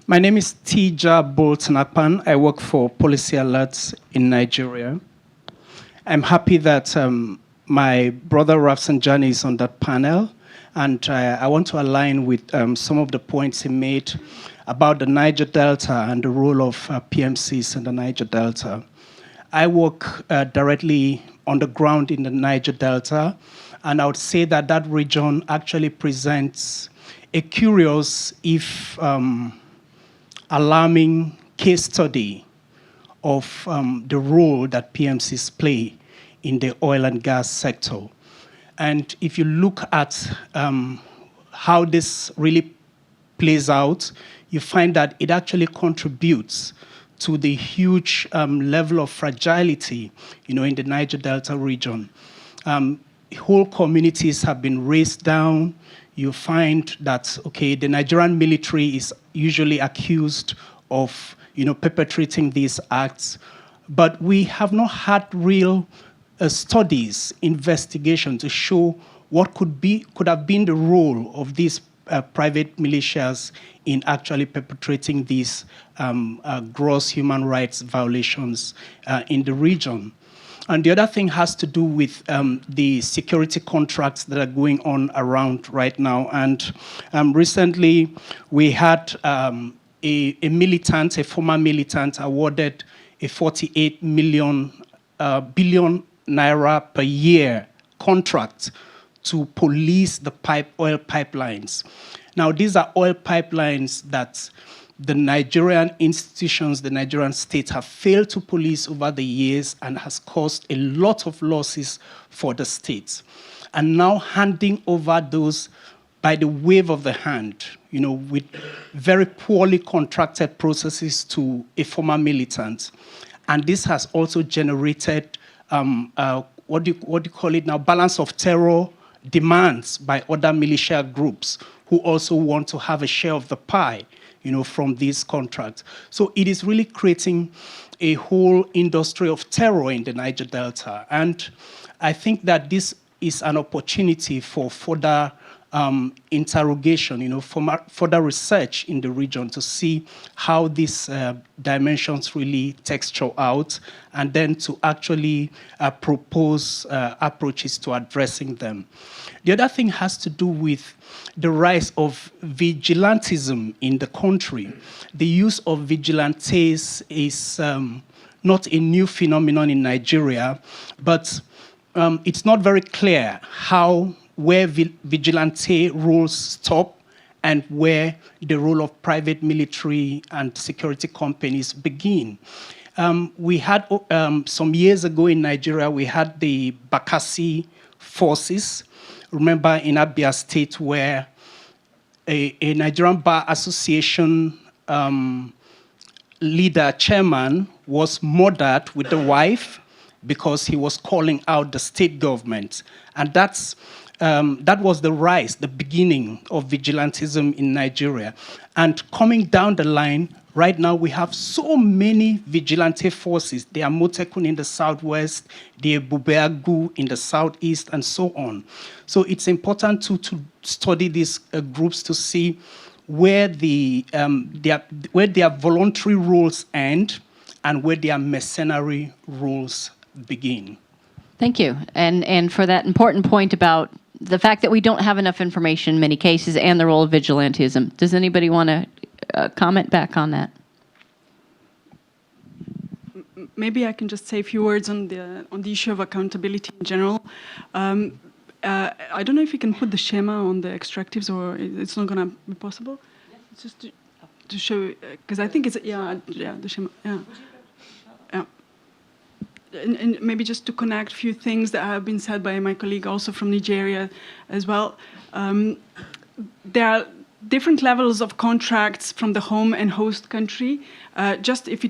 My name is Tija Bolton-Akpan. I work for Policy Alerts in Nigeria. I'm happy that my brother Rafsanjani is on that panel, and I want to align with some of the points he made about the Niger Delta and the role of PMCs in the Niger Delta. I work directly on the ground in the Niger Delta, and I would say that that region actually presents a curious, if alarming, case study of the role that PMCs play in the oil and gas sector. And if you look at how this really plays out, you find that it actually contributes to the huge level of fragility, in the Niger Delta region. Whole communities have been razed down. You find that, okay, the Nigerian military is usually accused of, perpetrating these acts, but we have not had real studies, investigation to show what could have been the role of these private militias in actually perpetrating these gross human rights violations in the region. And the other thing has to do with the security contracts that are going on around right now. And recently, we had a former militant, awarded a 48 billion naira per year contract to police the oil pipelines. Now, these are oil pipelines that the Nigerian institutions, the Nigerian state have failed to police over the years and has caused a lot of losses for the state. And now handing over those by the wave of the hand, with very poorly contracted processes to a former militant. And this has also generated, what do you call it now, balance of terror demands by other militia groups who also want to have a share of the pie, from these contracts. So it is really creating a whole industry of terror in the Niger Delta. And I think that this is an opportunity for further interrogation, for further research in the region to see how these dimensions really texture out, and then to actually propose approaches to addressing them. The other thing has to do with the rise of vigilantism in the country. The use of vigilantes is not a new phenomenon in Nigeria, but it's not very clear where vigilante roles stop and where the role of private military and security companies begin. We had, some years ago in Nigeria, we had the Bakassi forces. Remember in Abia State, where a Nigerian Bar Association chairman was murdered with the wife because he was calling out the state government. And that was the beginning of vigilantism in Nigeria. And coming down the line, right now we have so many vigilante forces. The Amotekun in the southwest, the Bubeagu in the southeast, and so on. So it's important to study these groups to see where their voluntary roles end and where their mercenary roles begin. Thank you. And for that important point about the fact that we don't have enough information in many cases and the role of vigilantism. Does anybody want to comment back on that? Maybe I can just say a few words on the issue of accountability in general. I don't know if you can put the schema on the extractives, or it's not going to be possible. It's just to show, because I think it's the schema. Yeah. And maybe just to connect a few things that have been said by my colleague also from Nigeria as well. There are different levels of contracts from the home and host country. Just if you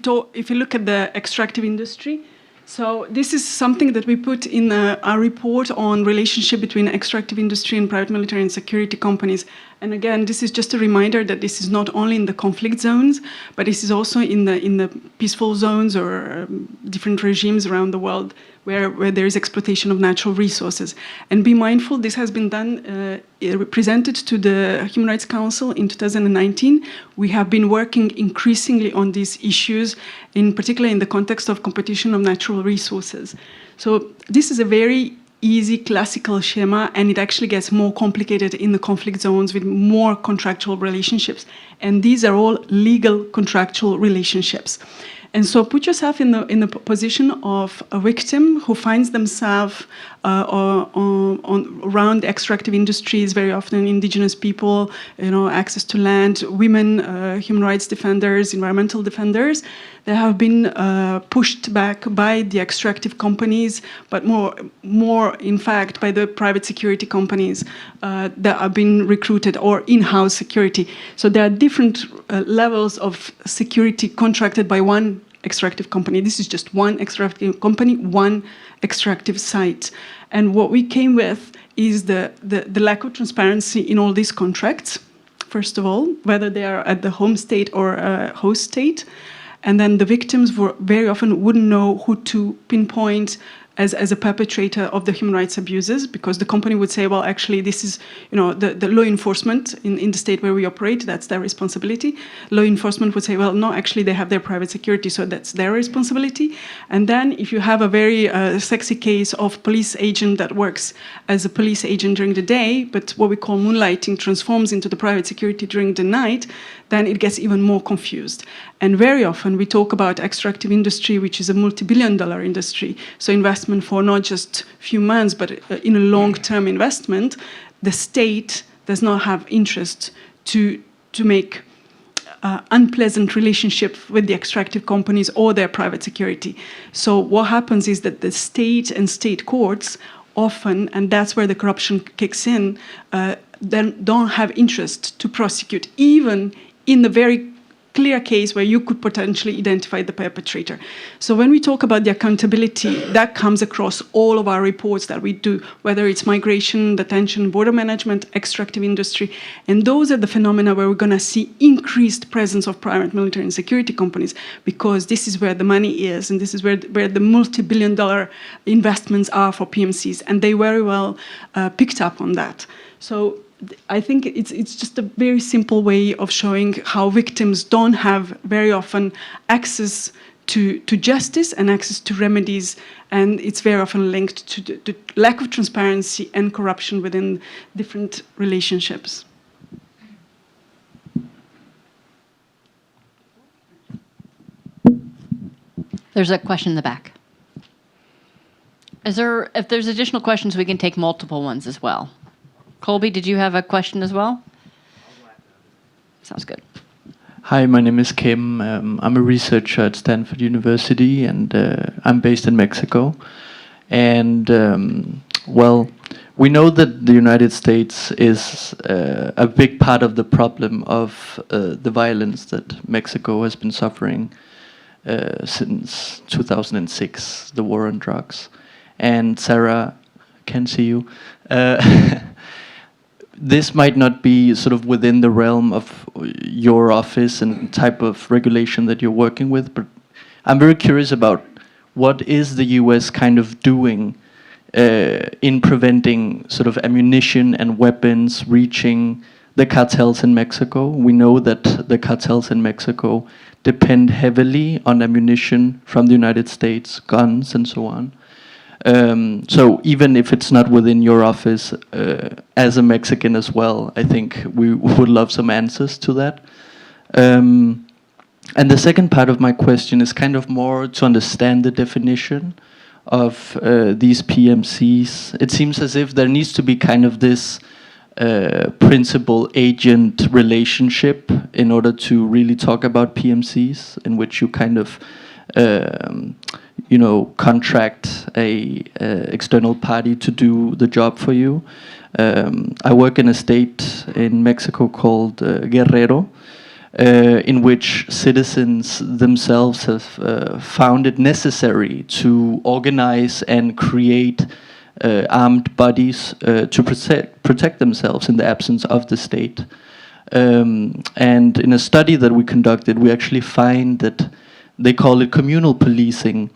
look at the extractive industry, so this is something that we put in our report on relationship between extractive industry and private military and security companies. And again, this is just a reminder that this is not only in the conflict zones, but this is also in the peaceful zones or different regimes around the world where there is exploitation of natural resources. And be mindful, this has been done, presented to the Human Rights Council in 2019. We have been working increasingly on these issues, in particular in the context of competition of natural resources. So this is a very easy classical schema, and it actually gets more complicated in the conflict zones with more contractual relationships. And these are all legal contractual relationships. And so put yourself in the position of a victim who finds themselves around extractive industries, very often indigenous people, access to land, women, human rights defenders, environmental defenders. They have been pushed back by the extractive companies, but more in fact by the private security companies that have been recruited, or in-house security. So there are different levels of security contracted by one extractive company. This is just one extractive company, one extractive site. And what we came with is the lack of transparency in all these contracts, first of all, whether they are at the home state or host state. And then the victims very often wouldn't know who to pinpoint as a perpetrator of the human rights abuses, because the company would say, well, actually, this is the law enforcement in the state where we operate, that's their responsibility. Law enforcement would say, well, no, actually, they have their private security, so that's their responsibility. And then if you have a very sexy case of police agent that works as a police agent during the day, but what we call moonlighting transforms into the private security during the night, then it gets even more confused. And very often we talk about extractive industry, which is a multi-billion-dollar industry. So investment for not just a few months, but in a long-term investment, the state does not have interest to make unpleasant relationship with the extractive companies or their private security. So what happens is that the state and state courts often, and that's where the corruption kicks in, then don't have interest to prosecute, even in the very clear case where you could potentially identify the perpetrator. So when we talk about the accountability, that comes across all of our reports that we do, whether it's migration, detention, border management, extractive industry. And those are the phenomena where we're going to see increased presence of private military and security companies, because this is where the money is, and this is where the multi-billion-dollar investments are for PMCs. And they very well picked up on that. So I think it's just a very simple way of showing how victims don't have very often access to justice and access to remedies, and it's very often linked to the lack of transparency and corruption within different relationships. There's a question in the back. If there's additional questions, we can take multiple ones as well. Colby, did you have a question as well? Sounds good. Hi, my name is Kim. I'm a researcher at Stanford University, and I'm based in Mexico. And, well, we know that the United States is a big part of the problem of the violence that Mexico has been suffering since 2006, the war on drugs. And Sarah, I can see you. This might not be sort of within the realm of your office and type of regulation that you're working with, but I'm very curious about what is the US kind of doing in preventing sort of ammunition and weapons reaching the cartels in Mexico. We know that the cartels in Mexico depend heavily on ammunition from the United States, guns and so on. So even if it's not within your office, as a Mexican as well, I think we would love some answers to that. And the second part of my question is kind of more to understand the definition of these PMCs. It seems as if there needs to be kind of this principal-agent relationship in order to really talk about PMCs, in which you kind of contract a external party to do the job for you. I work in a state in Mexico called Guerrero, in which citizens themselves have found it necessary to organize and create armed bodies to protect themselves in the absence of the state. And in a study that we conducted, we actually find that they call it communal policing,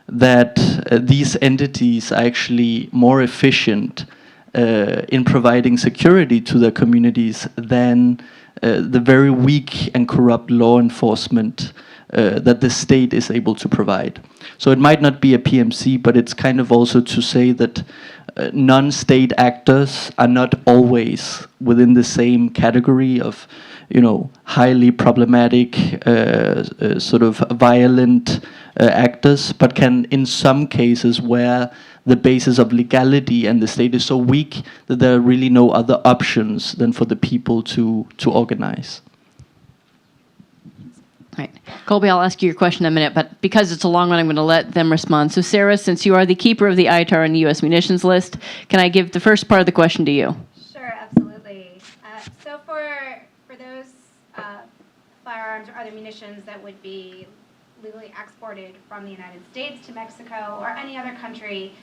that these entities are actually more efficient in providing security to their communities than the very weak and corrupt law enforcement that the state is able to provide. So it might not be a PMC, but it's kind of also to say that non-state actors are not always within the same category of, highly problematic, sort of violent actors, but can, in some cases where the basis of legality and the state is so weak that there are really no other options than for the people to organize. Right. Colby, I'll ask you your question in a minute, but because it's a long one, I'm going to let them respond. So Sarah, since you are the keeper of the ITAR and the U.S. munitions list, can I give the first part of the question to you? Sure, absolutely. So for those firearms or other munitions that would be legally exported from the United States to Mexico or any other country,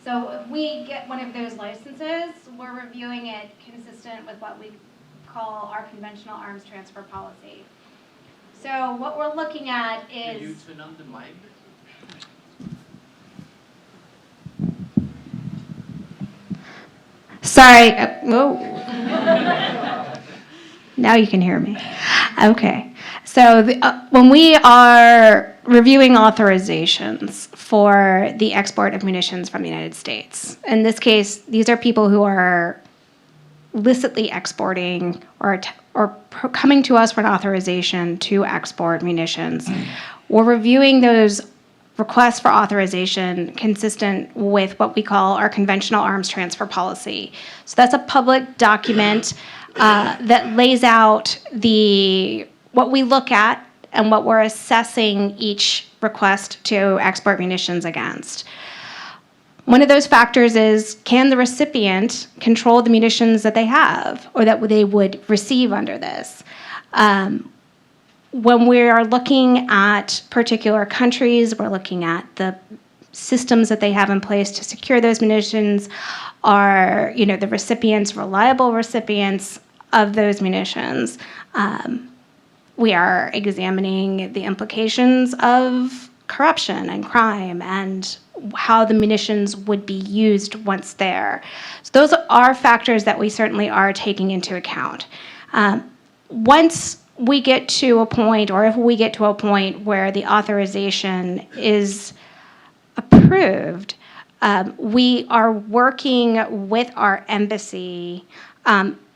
so if we get one of those licenses, we're reviewing it consistent with what we call our conventional arms transfer policy. So what we're looking at is... Can you turn on the mic? Sorry. Whoa. Now you can hear me. Okay. So when we are reviewing authorizations for the export of munitions from the United States, in this case, these are people who are illicitly exporting or coming to us for an authorization to export munitions. We're reviewing those requests for authorization consistent with what we call our conventional arms transfer policy. So that's a public document that lays out what we look at and what we're assessing each request to export munitions against. One of those factors is, can the recipient control the munitions that they have or that they would receive under this? When we are looking at particular countries, we're looking at the systems that they have in place to secure those munitions. Are the recipients reliable recipients of those munitions? We are examining the implications of corruption and crime and how the munitions would be used once there. So those are factors that we certainly are taking into account. Once we get to a point, or if we get to a point where the authorization is approved, we are working with our embassy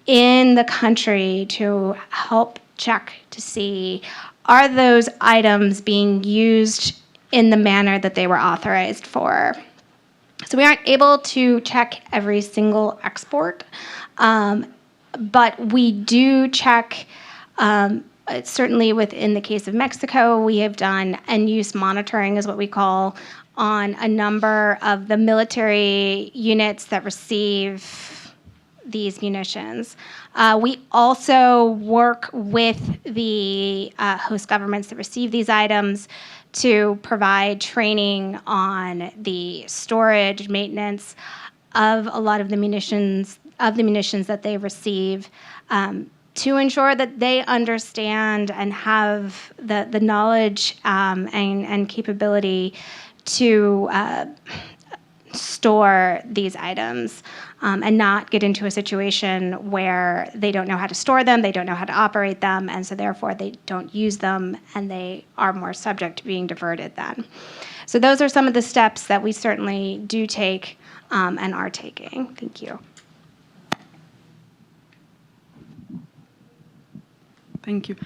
in the country to help check to see, are those items being used in the manner that they were authorized for? So we aren't able to check every single export, but we do check, certainly within the case of Mexico, we have done end-use monitoring, is what we call, on a number of the military units that receive these munitions. We also work with the host governments that receive these items to provide training on the storage, maintenance of a lot of the munitions that they receive, to ensure that they understand and have the knowledge and capability to store these items and not get into a situation where they don't know how to store them, they don't know how to operate them, and so therefore they don't use them and they are more subject to being diverted then. So those are some of the steps that we certainly do take and are taking. Thank you. Thank you.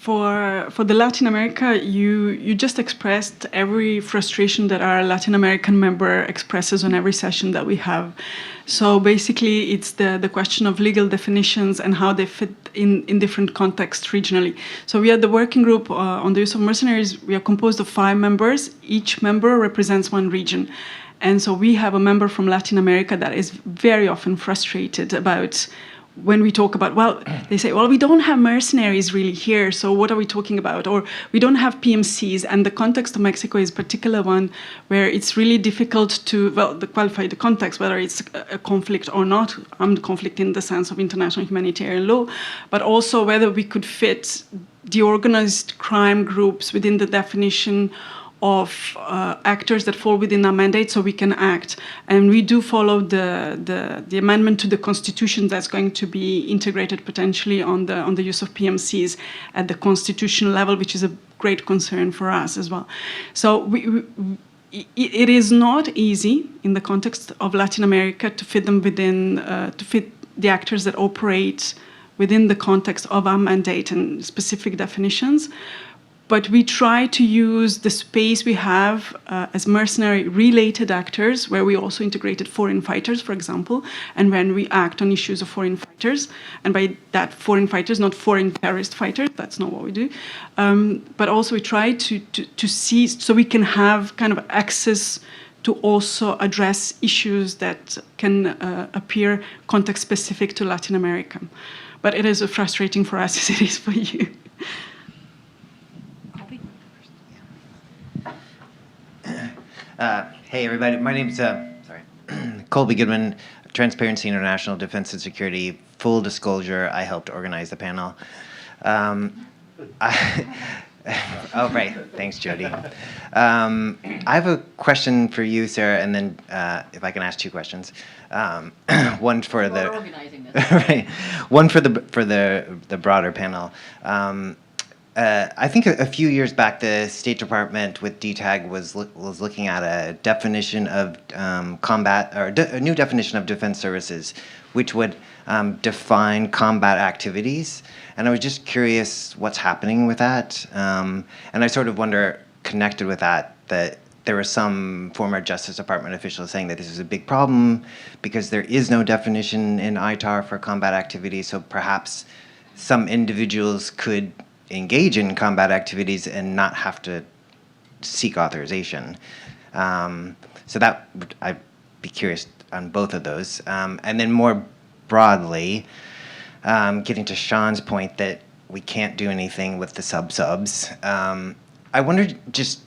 For the Latin America, you just expressed every frustration that our Latin American member expresses on every session that we have. So basically, it's the question of legal definitions and how they fit in different contexts regionally. So we are the working group on the use of mercenaries. We are composed of 5 members. Each member represents one region. And so we have a member from Latin America that is very often frustrated about when we talk about, well, they say, well, we don't have mercenaries really here, so what are we talking about? Or we don't have PMCs, and the context of Mexico is a particular one where it's really difficult to, qualify the context, whether it's a conflict or not, armed conflict in the sense of international humanitarian law, but also whether we could fit the organized crime groups within the definition of actors that fall within our mandate so we can act. And we do follow the amendment to the Constitution that's going to be integrated potentially on the use of PMCs at the constitutional level, which is a great concern for us as well. So it is not easy in the context of Latin America to fit them within, to fit the actors that operate within the context of our mandate and specific definitions. But we try to use the space we have as mercenary-related actors, where we also integrated foreign fighters, for example, and when we act on issues of foreign fighters, and by that foreign fighters, not foreign terrorist fighters, that's not what we do, but also we try to see, so we can have kind of access to also address issues that can appear context-specific to Latin America. But it is frustrating for us as it is for you. Hey everybody, my name's Colby Goodman, Transparency International, Defense and Security. Full disclosure, I helped organize the panel. Oh, right, thanks Jodi. I have a question for you, Sarah, and then if I can ask two questions. One for the organizing this. Right, one for the broader panel. I think a few years back, the State Department with DTAG was looking at a definition of combat, or a new definition of defense services, which would define combat activities. And I was just curious what's happening with that. And I sort of wonder, connected with that there were some former Justice Department officials saying that this is a big problem because there is no definition in ITAR for combat activities. So perhaps some individuals could engage in combat activities and not have to seek authorization. So that I'd be curious on both of those. And then more broadly, getting to Sean's point that we can't do anything with the sub-subs, I wondered just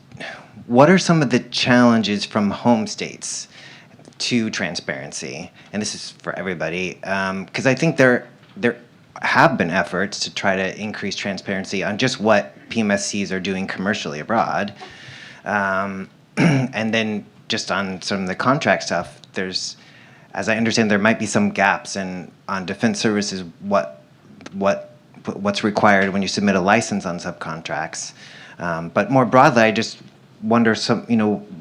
what are some of the challenges from home states to transparency? And this is for everybody, because I think there have been efforts to try to increase transparency on just what PMSCs are doing commercially abroad. And then just on some of the contract stuff, there's, as I understand, there might be some gaps on defense services, what's required when you submit a license on subcontracts. But more broadly, I just wonder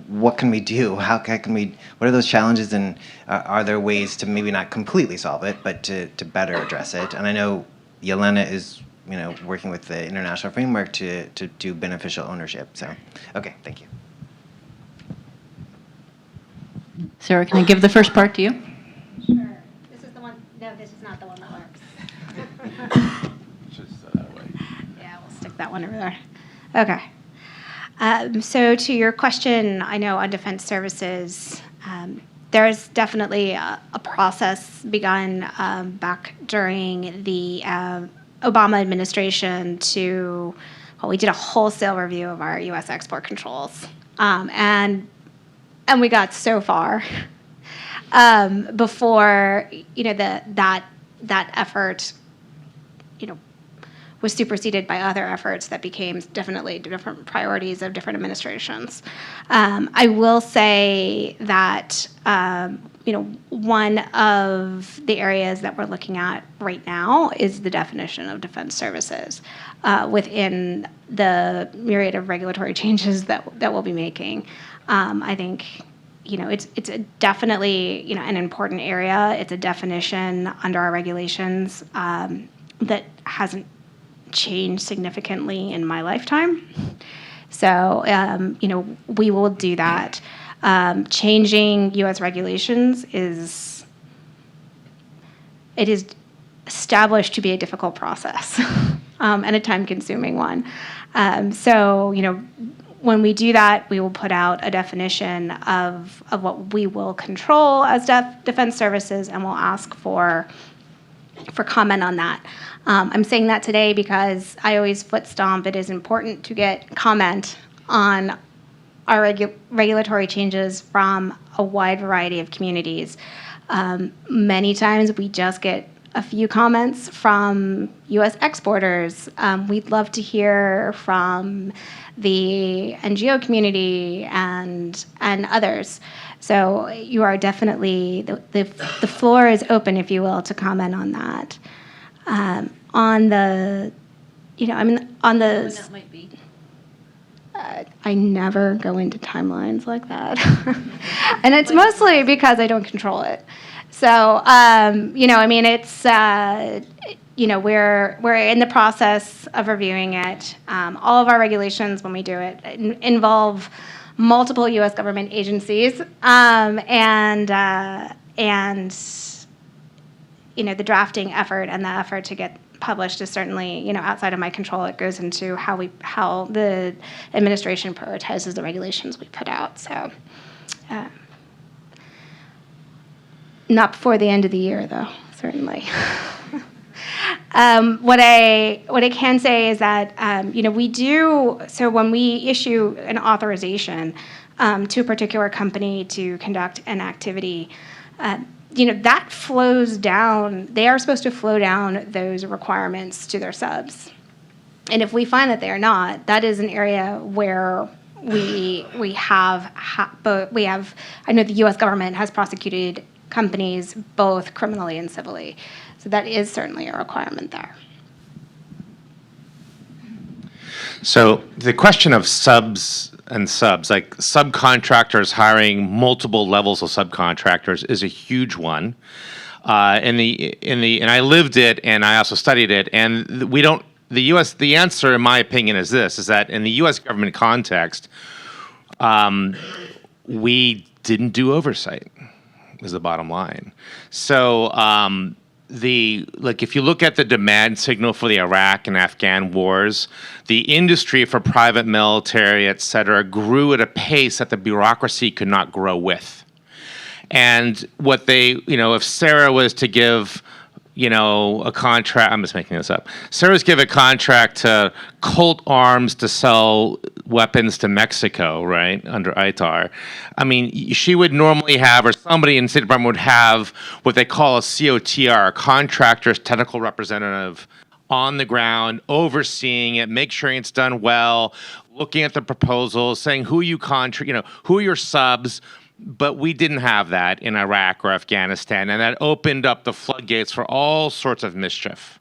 what can we do? How can we, what are those challenges, and are there ways to maybe not completely solve it, but to better address it? And I know Jelena is working with the international framework to do beneficial ownership. So, okay, thank you. Sarah, can I give the first part to you? Sure. This is the one, no, this is not the one that works. Just that way. Yeah, we'll stick that one over there. Okay. So to your question, I know on defense services, there's definitely a process begun back during the Obama administration we did a wholesale review of our U.S. export controls. And we got so far before, that effort, was superseded by other efforts that became definitely different priorities of different administrations. I will say that, one of the areas that we're looking at right now is the definition of defense services within the myriad of regulatory changes that we'll be making. I think, it's definitely, an important area. It's a definition under our regulations that hasn't changed significantly in my lifetime. So, we will do that. Changing U.S. regulations is established to be a difficult process and a time-consuming one. So, when we do that, we will put out a definition of what we will control as defense services, and we'll ask for comment on that. I'm saying that today because I always foot stomp. It is important to get comment on our regulatory changes from a wide variety of communities. Many times we just get a few comments from U.S. exporters. We'd love to hear from the NGO community and others. So you are definitely, the floor is open, if you will, to comment on that. On the, on the... When that might be. I never go into timelines like that. And it's mostly because I don't control it. So, it's, we're in the process of reviewing it. All of our regulations, when we do it, involve multiple U.S. government agencies, and the drafting effort and the effort to get published is certainly, outside of my control. It goes into how the administration prioritizes the regulations we put out. So, not before the end of the year, though, certainly. What I can say is that, we do, so when we issue an authorization to a particular company to conduct an activity, that flows down, they are supposed to flow down those requirements to their subs. And if we find that they are not, that is an area where we have, I know the U.S. government has prosecuted companies both criminally and civilly. So that is certainly a requirement there. So the question of subs, like subcontractors hiring multiple levels of subcontractors, is a huge one. And I lived it, and I also studied it. And the answer, in my opinion, is this: is that in the U.S. government context, we didn't do oversight. Is the bottom line. So if you look at the demand signal for the Iraq and Afghan wars, the industry for private military, et cetera, grew at a pace that the bureaucracy could not grow with. And what if Sarah was to give, a contract, I'm just making this up. Sarah was to give a contract to Colt Arms to sell weapons to Mexico, right, under ITAR. I mean, she would normally have, or somebody in the State Department would have, what they call a COTR, a contractor's technical representative, on the ground, overseeing it, make sure it's done well, looking at the proposals, saying who are your subs. But we didn't have that in Iraq or Afghanistan, and that opened up the floodgates for all sorts of mischief.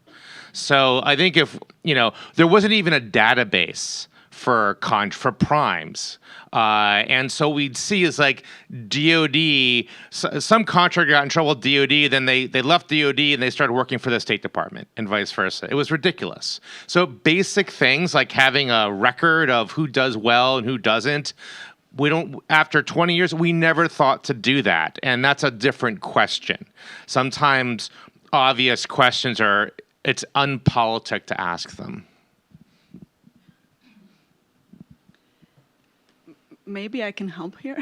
So I think if, there wasn't even a database for primes. And so we'd see is like DOD, some contractor got in trouble with DOD, then they left DOD and they started working for the State Department and vice versa. It was ridiculous. So basic things like having a record of who does well and who doesn't, after 20 years, we never thought to do that. And that's a different question. Sometimes obvious questions it's unpolitic to ask them. Maybe I can help here.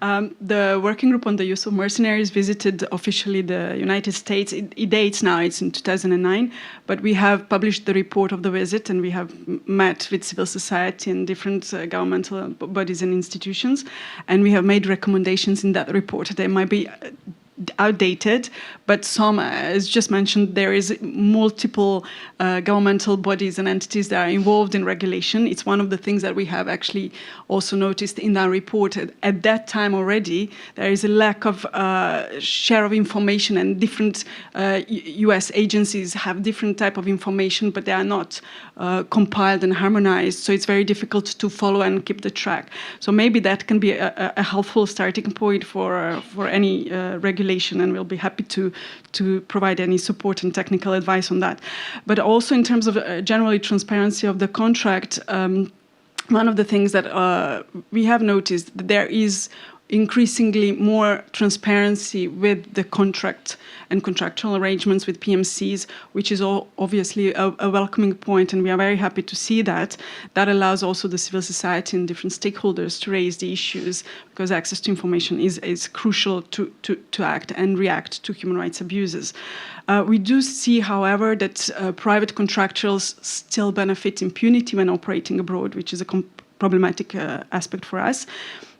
The working group on the use of mercenaries visited officially the United States. It dates now, it's in 2009, but we have published the report of the visit, and we have met with civil society and different governmental bodies and institutions, and we have made recommendations in that report. They might be outdated, but some, as just mentioned, there is multiple governmental bodies and entities that are involved in regulation. It's one of the things that we have actually also noticed in our report. At that time already, there is a lack of share of information, and different US agencies have different type of information, but they are not compiled and harmonized, so it's very difficult to follow and keep the track. So maybe that can be a helpful starting point for any regulation, and we'll be happy to provide any support and technical advice on that. But also in terms of generally transparency of the contract, one of the things that we have noticed, that there is increasingly more transparency with the contract and contractual arrangements with PMCs, which is obviously a welcoming point, and we are very happy to see that. That allows also the civil society and different stakeholders to raise the issues, because access to information is crucial to act and react to human rights abuses. We do see, however, that private contractuals still benefit impunity when operating abroad, which is a problematic aspect for us.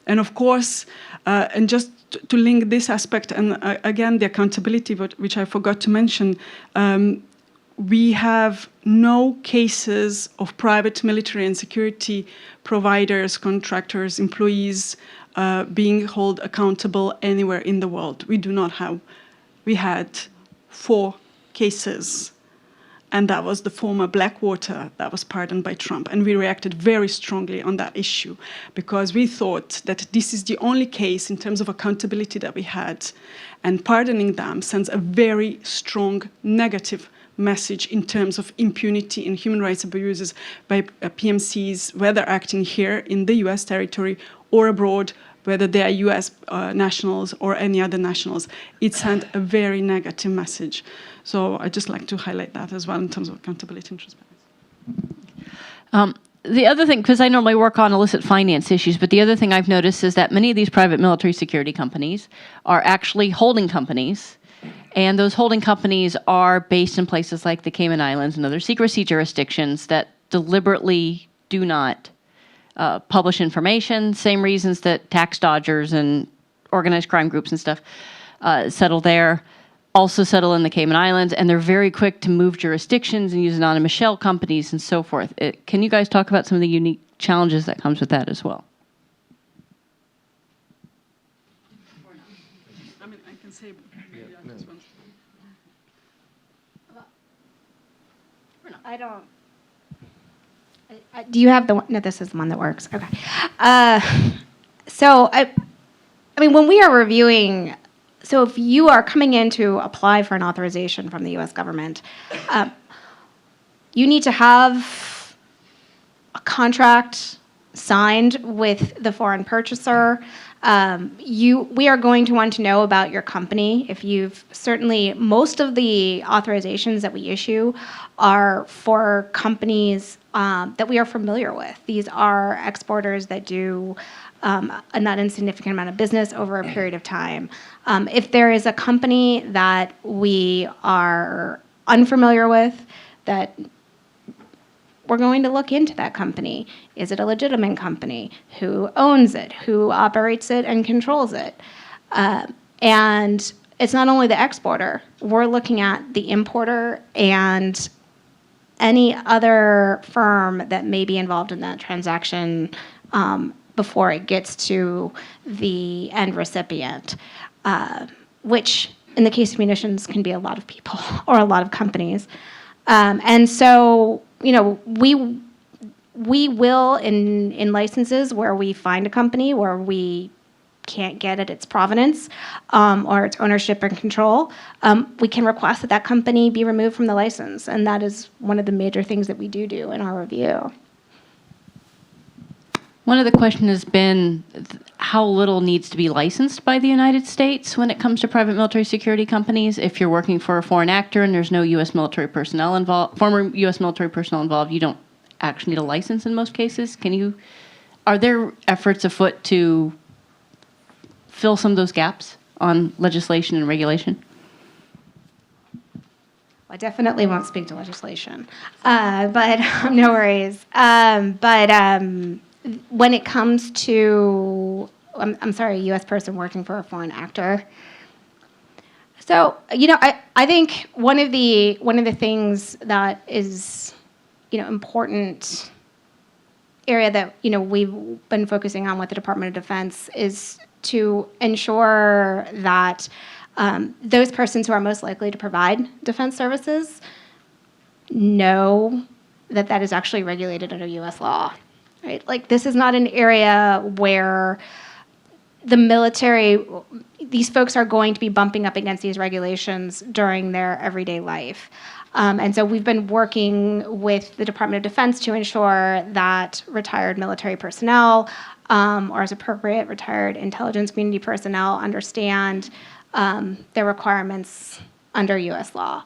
And of course, and just to link this aspect, and again, the accountability, which I forgot to mention, we have no cases of private military and security providers, contractors, employees being held accountable anywhere in the world. We do not have. We had 4 cases, and that was the former Blackwater that was pardoned by Trump. And we reacted very strongly on that issue because we thought that this is the only case in terms of accountability that we had, and pardoning them sends a very strong negative message in terms of impunity and human rights abuses by PMCs, whether acting here in the US territory or abroad, whether they are US nationals or any other nationals. It sent a very negative message. So I'd just like to highlight that as well in terms of accountability and transparency. The other thing, because I normally work on illicit finance issues, but the other thing I've noticed is that many of these private military security companies are actually holding companies. And those holding companies are based in places like the Cayman Islands and other secrecy jurisdictions that deliberately do not publish information. Same reasons that tax dodgers and organized crime groups and stuff settle there, also settle in the Cayman Islands, and they're very quick to move jurisdictions and use anonymous shell companies and so forth. Can you guys talk about some of the unique challenges that comes with that as well? I mean, I can say. I don't. Do you have the one? No, this is the one that works. Okay. So I mean, when we are reviewing, so if you are coming in to apply for an authorization from the U.S. government, you need to have a contract signed with the foreign purchaser. We are going to want to know about your company. If you've certainly, most of the authorizations that we issue are for companies that we are familiar with. These are exporters that do a not insignificant amount of business over a period of time. If there is a company that we are unfamiliar with, that we're going to look into that company. Is it a legitimate company? Who owns it? Who operates it and controls it? And it's not only the exporter. We're looking at the importer and any other firm that may be involved in that transaction before it gets to the end recipient, which in the case of munitions can be a lot of people or a lot of companies. And so, you know, we will in licenses where we find a company where we can't get at its provenance or its ownership and control, we can request that that company be removed from the license, and that is one of the major things that we do in our review. One of the questions has been how little needs to be licensed by the United States when it comes to private military security companies. If you're working for a foreign actor and there's no U.S. military personnel involved, former U.S. military personnel involved, you don't actually need a license in most cases. Are there efforts afoot to fill some of those gaps on legislation and regulation? I definitely won't speak to legislation, but no worries. When it comes to, I'm sorry, a U.S. person working for a foreign actor. So, you know, I think one of the things that is, you know, important area that, you know, we've been focusing on with the Department of Defense is to ensure that those persons who are most likely to provide defense services know that that is actually regulated under U.S. law. Right? Like, this is not an area where the military, these folks are going to be bumping up against these regulations during their everyday life. And so we've been working with the Department of Defense to ensure that retired military personnel, or as appropriate, retired intelligence community personnel understand their requirements under U.S. law.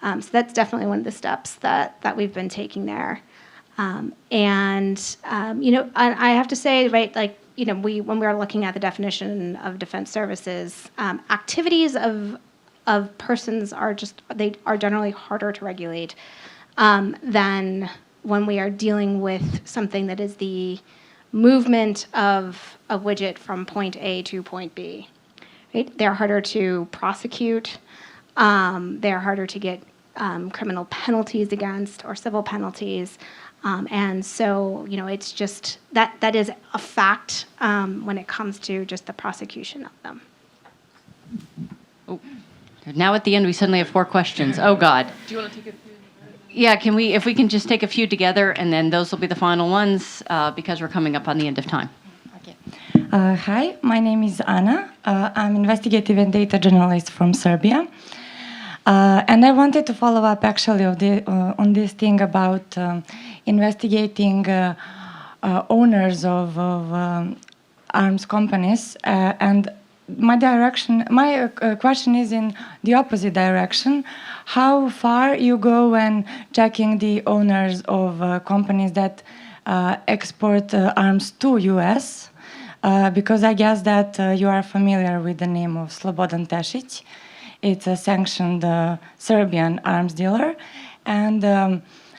So that's definitely one of the steps that we've been taking there. You know, I have to say, right, like, you know, when we are looking at the definition of defense services, activities of persons are generally harder to regulate than when we are dealing with something that is the movement of a widget from point A to point B. Right? They're harder to prosecute. They're harder to get criminal penalties against or civil penalties. And so, it's just that is a fact when it comes to just the prosecution of them. Oh, now at the end, we suddenly have 4 questions. Oh, God. Do you want to take a few? Yeah, if we can just take a few together, and then those will be the final ones because we're coming up on the end of time. Okay. Hi, my name is Anna. I'm investigative and data journalist from Serbia. And I wanted to follow up actually on this thing about investigating owners of arms companies. And my question is in the opposite direction. How far you go when checking the owners of companies that export arms to US? Because I guess that you are familiar with the name of Slobodan Tešić. It's a sanctioned Serbian arms dealer. And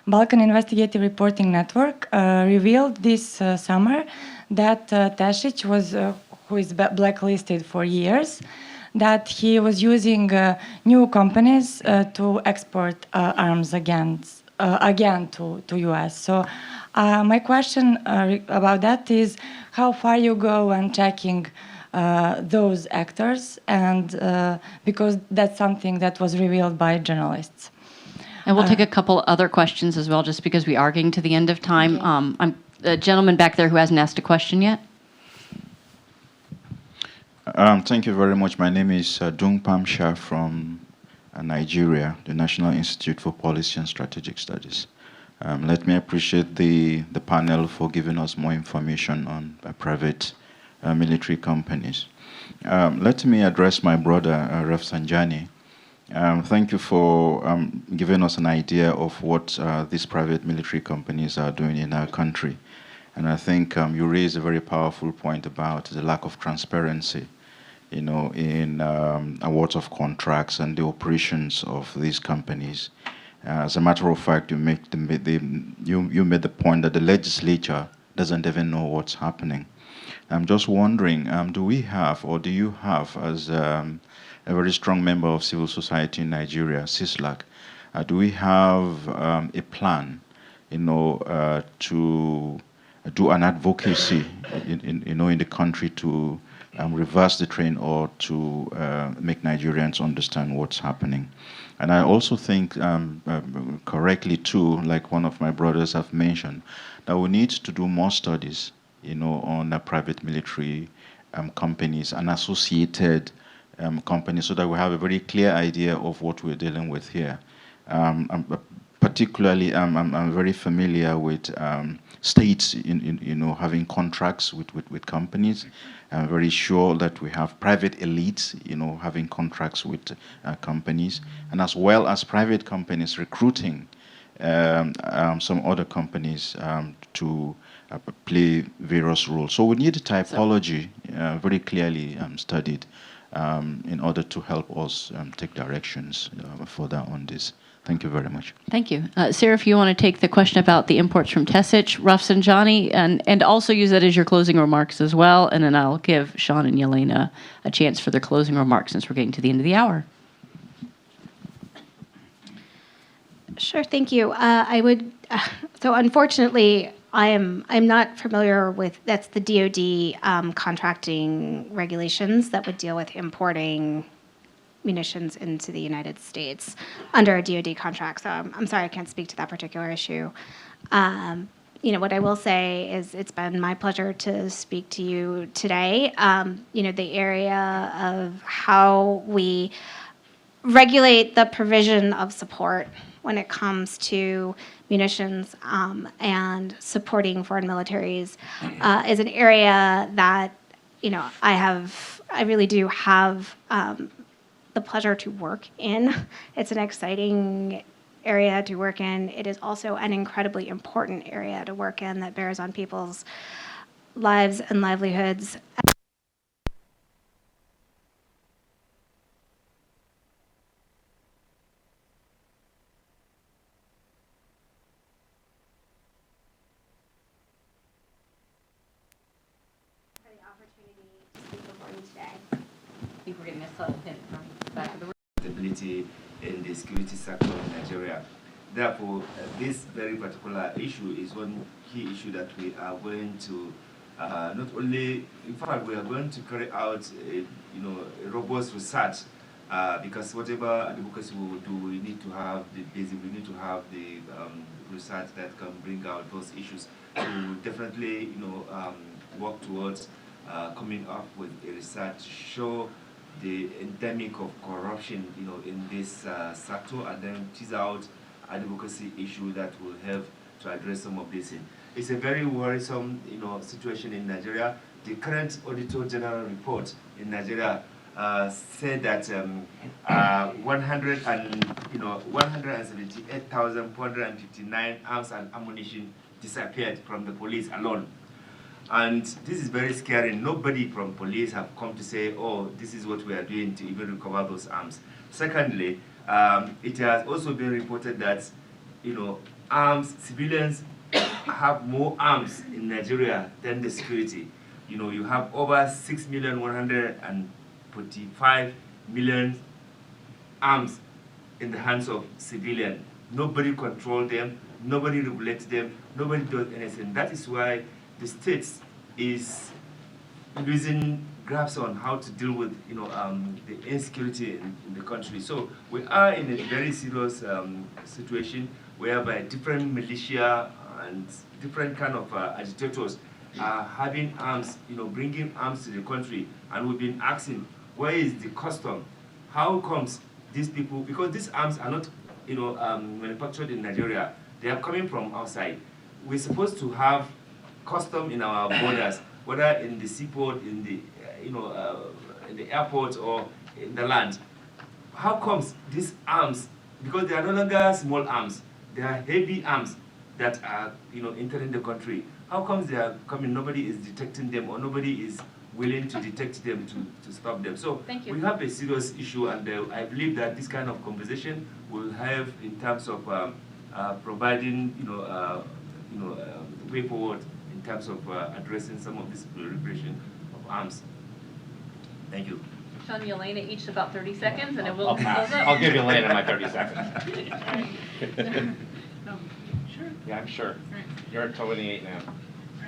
Balkan Investigative Reporting Network revealed this summer that Tešić who is blacklisted for years, that he was using new companies to export arms again to US. So my question about that is how far you go when checking those actors, and because that's something that was revealed by journalists. And we'll take a couple other questions as well, just because we are getting to the end of time. Okay. I'm a gentleman back there who hasn't asked a question yet. Thank you very much. My name is Dung Pam Shah from Nigeria, the National Institute for Policy and Strategic Studies. Let me appreciate the panel for giving us more information on private military companies. Let me address my brother, Rafsanjani. Thank you for giving us an idea of what these private military companies are doing in our country. And I think you raised a very powerful point about the lack of transparency, in awards of contracts and the operations of these companies. As a matter of fact, you made the point that the legislature doesn't even know what's happening. I'm just wondering, do we have, or do you have, as a very strong member of civil society in Nigeria, CISLAC, do we have a plan, to do an advocacy, in the country to reverse the trend or to make Nigerians understand what's happening? And I also think, correctly too, like one of my brothers have mentioned, that we need to do more studies, on private military companies and associated companies, so that we have a very clear idea of what we're dealing with here. Particularly, I'm very familiar with states, having contracts with companies. I'm very sure that we have private elites, having contracts with companies, and as well as private companies recruiting some other companies to play various roles. So we need a typology very clearly studied in order to help us take directions further on this. Thank you very much. Thank you. Sarah, if you want to take the question about the imports from Tešić, Rafsanjani, and also use that as your closing remarks as well, and then I'll give Sean and Jelena a chance for their closing remarks since we're getting to the end of the hour. Sure, thank you. I would, so unfortunately, I'm not familiar with, that's the DoD contracting regulations that would deal with importing munitions into the United States under a DoD contract. So I'm sorry, I can't speak to that particular issue. What I will say is it's been my pleasure to speak to you today. The area of how we regulate the provision of support when it comes to munitions and supporting foreign militaries is an area that I really do have the pleasure to work in. It's an exciting area to work in. It is also an incredibly important area to work in that bears on people's lives and livelihoods. I think we're getting a subtle hint from the back of the room. Stability in the security sector in Nigeria. Therefore, this very particular issue is one key issue that we are going to not only, in fact, we are going to carry out a robust research because whatever advocacy we will do, we need to have the basic, we need to have the research that can bring out those issues. So we'll definitely, work towards coming up with a research to show the endemic of corruption, in this sector, and then tease out advocacy issue that will help to address some of this. It's a very worrisome, situation in Nigeria. The current Auditor General report in Nigeria said that 178,459 arms and ammunition disappeared from the police alone. And this is very scary. Nobody from police have come to say, oh, this is what we are doing to even recover those arms. Secondly, it has also been reported that, civilians have more arms in Nigeria than the security. You have over 6,145,000,000 arms in the hands of civilians. Nobody controls them, nobody regulates them, nobody does anything. That is why the states is losing grasp on how to deal with the insecurity in the country. So we are in a very serious situation whereby different militia and different kind of agitators are having arms, bringing arms to the country, and we've been asking, where is the custom? How comes these people, because these arms are not manufactured in Nigeria, they are coming from outside. We're supposed to have custom in our borders, whether in the seaport, in the in the airport, or in the land. How comes these arms, because they are no longer small arms, they are heavy arms that are entering the country. How comes they are coming? Nobody is detecting them, or nobody is willing to detect them to stop them. So we have a serious issue, and I believe that this kind of conversation will have in terms of providing way forward in terms of addressing some of this proliferation of arms. Thank you. Sean and Jelena, each about 30 seconds, and it will close up. I'll give Jelena my 30 seconds. Sure. Yeah, I'm sure. You're at 28 now. All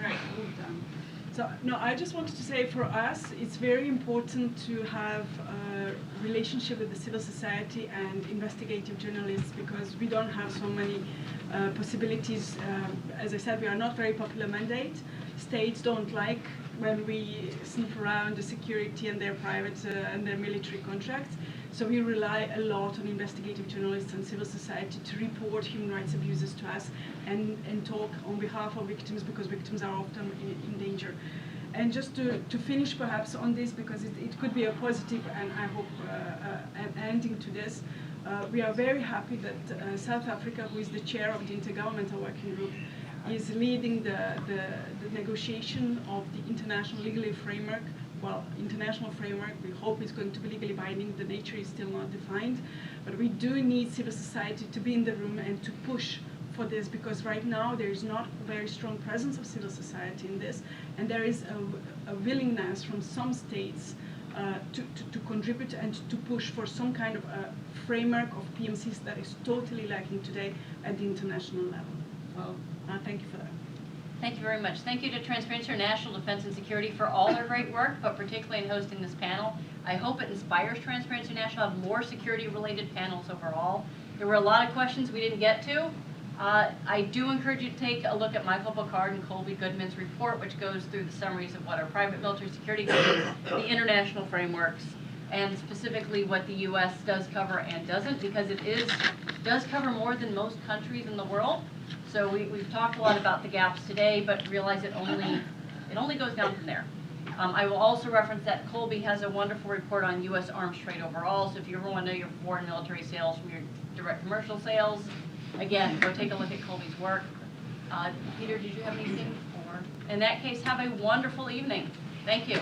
right, well done. So, no, I just wanted to say for us, it's very important to have a relationship with the civil society and investigative journalists, because we don't have so many possibilities. As I said, we are not very popular mandate. States don't like when we sniff around the security and their private and their military contracts. So we rely a lot on investigative journalists and civil society to report human rights abuses to us and talk on behalf of victims, because victims are often in danger. And just to finish perhaps on this, because it could be a positive and I hope an ending to this, we are very happy that South Africa, who is the chair of the Intergovernmental Working Group, is leading the negotiation of the international legal framework. Well, international framework, we hope it's going to be legally binding. The nature is still not defined, but we do need civil society to be in the room and to push for this, because right now there is not a very strong presence of civil society in this, and there is a willingness from some states to contribute and to push for some kind of a framework of PMCs that is totally lacking today at the international level. Well, thank you for that. Thank you very much. Thank you to Transparency International Defense and Security for all their great work, but particularly in hosting this panel. I hope it inspires Transparency International to have more security-related panels overall. There were a lot of questions we didn't get to. I do encourage you to take a look at Michael Picard and Colby Goodman's report, which goes through the summaries of what our private military security covers, the international frameworks, and specifically what the U.S. does cover and doesn't, because it does cover more than most countries in the world. So we've talked a lot about the gaps today, but realize it only goes down from there. I will also reference that Colby has a wonderful report on U.S. arms trade overall. So if you ever want to know your foreign military sales from your direct commercial sales, again, go take a look at Colby's work. Peter, did you have anything? In that case, have a wonderful evening. Thank you.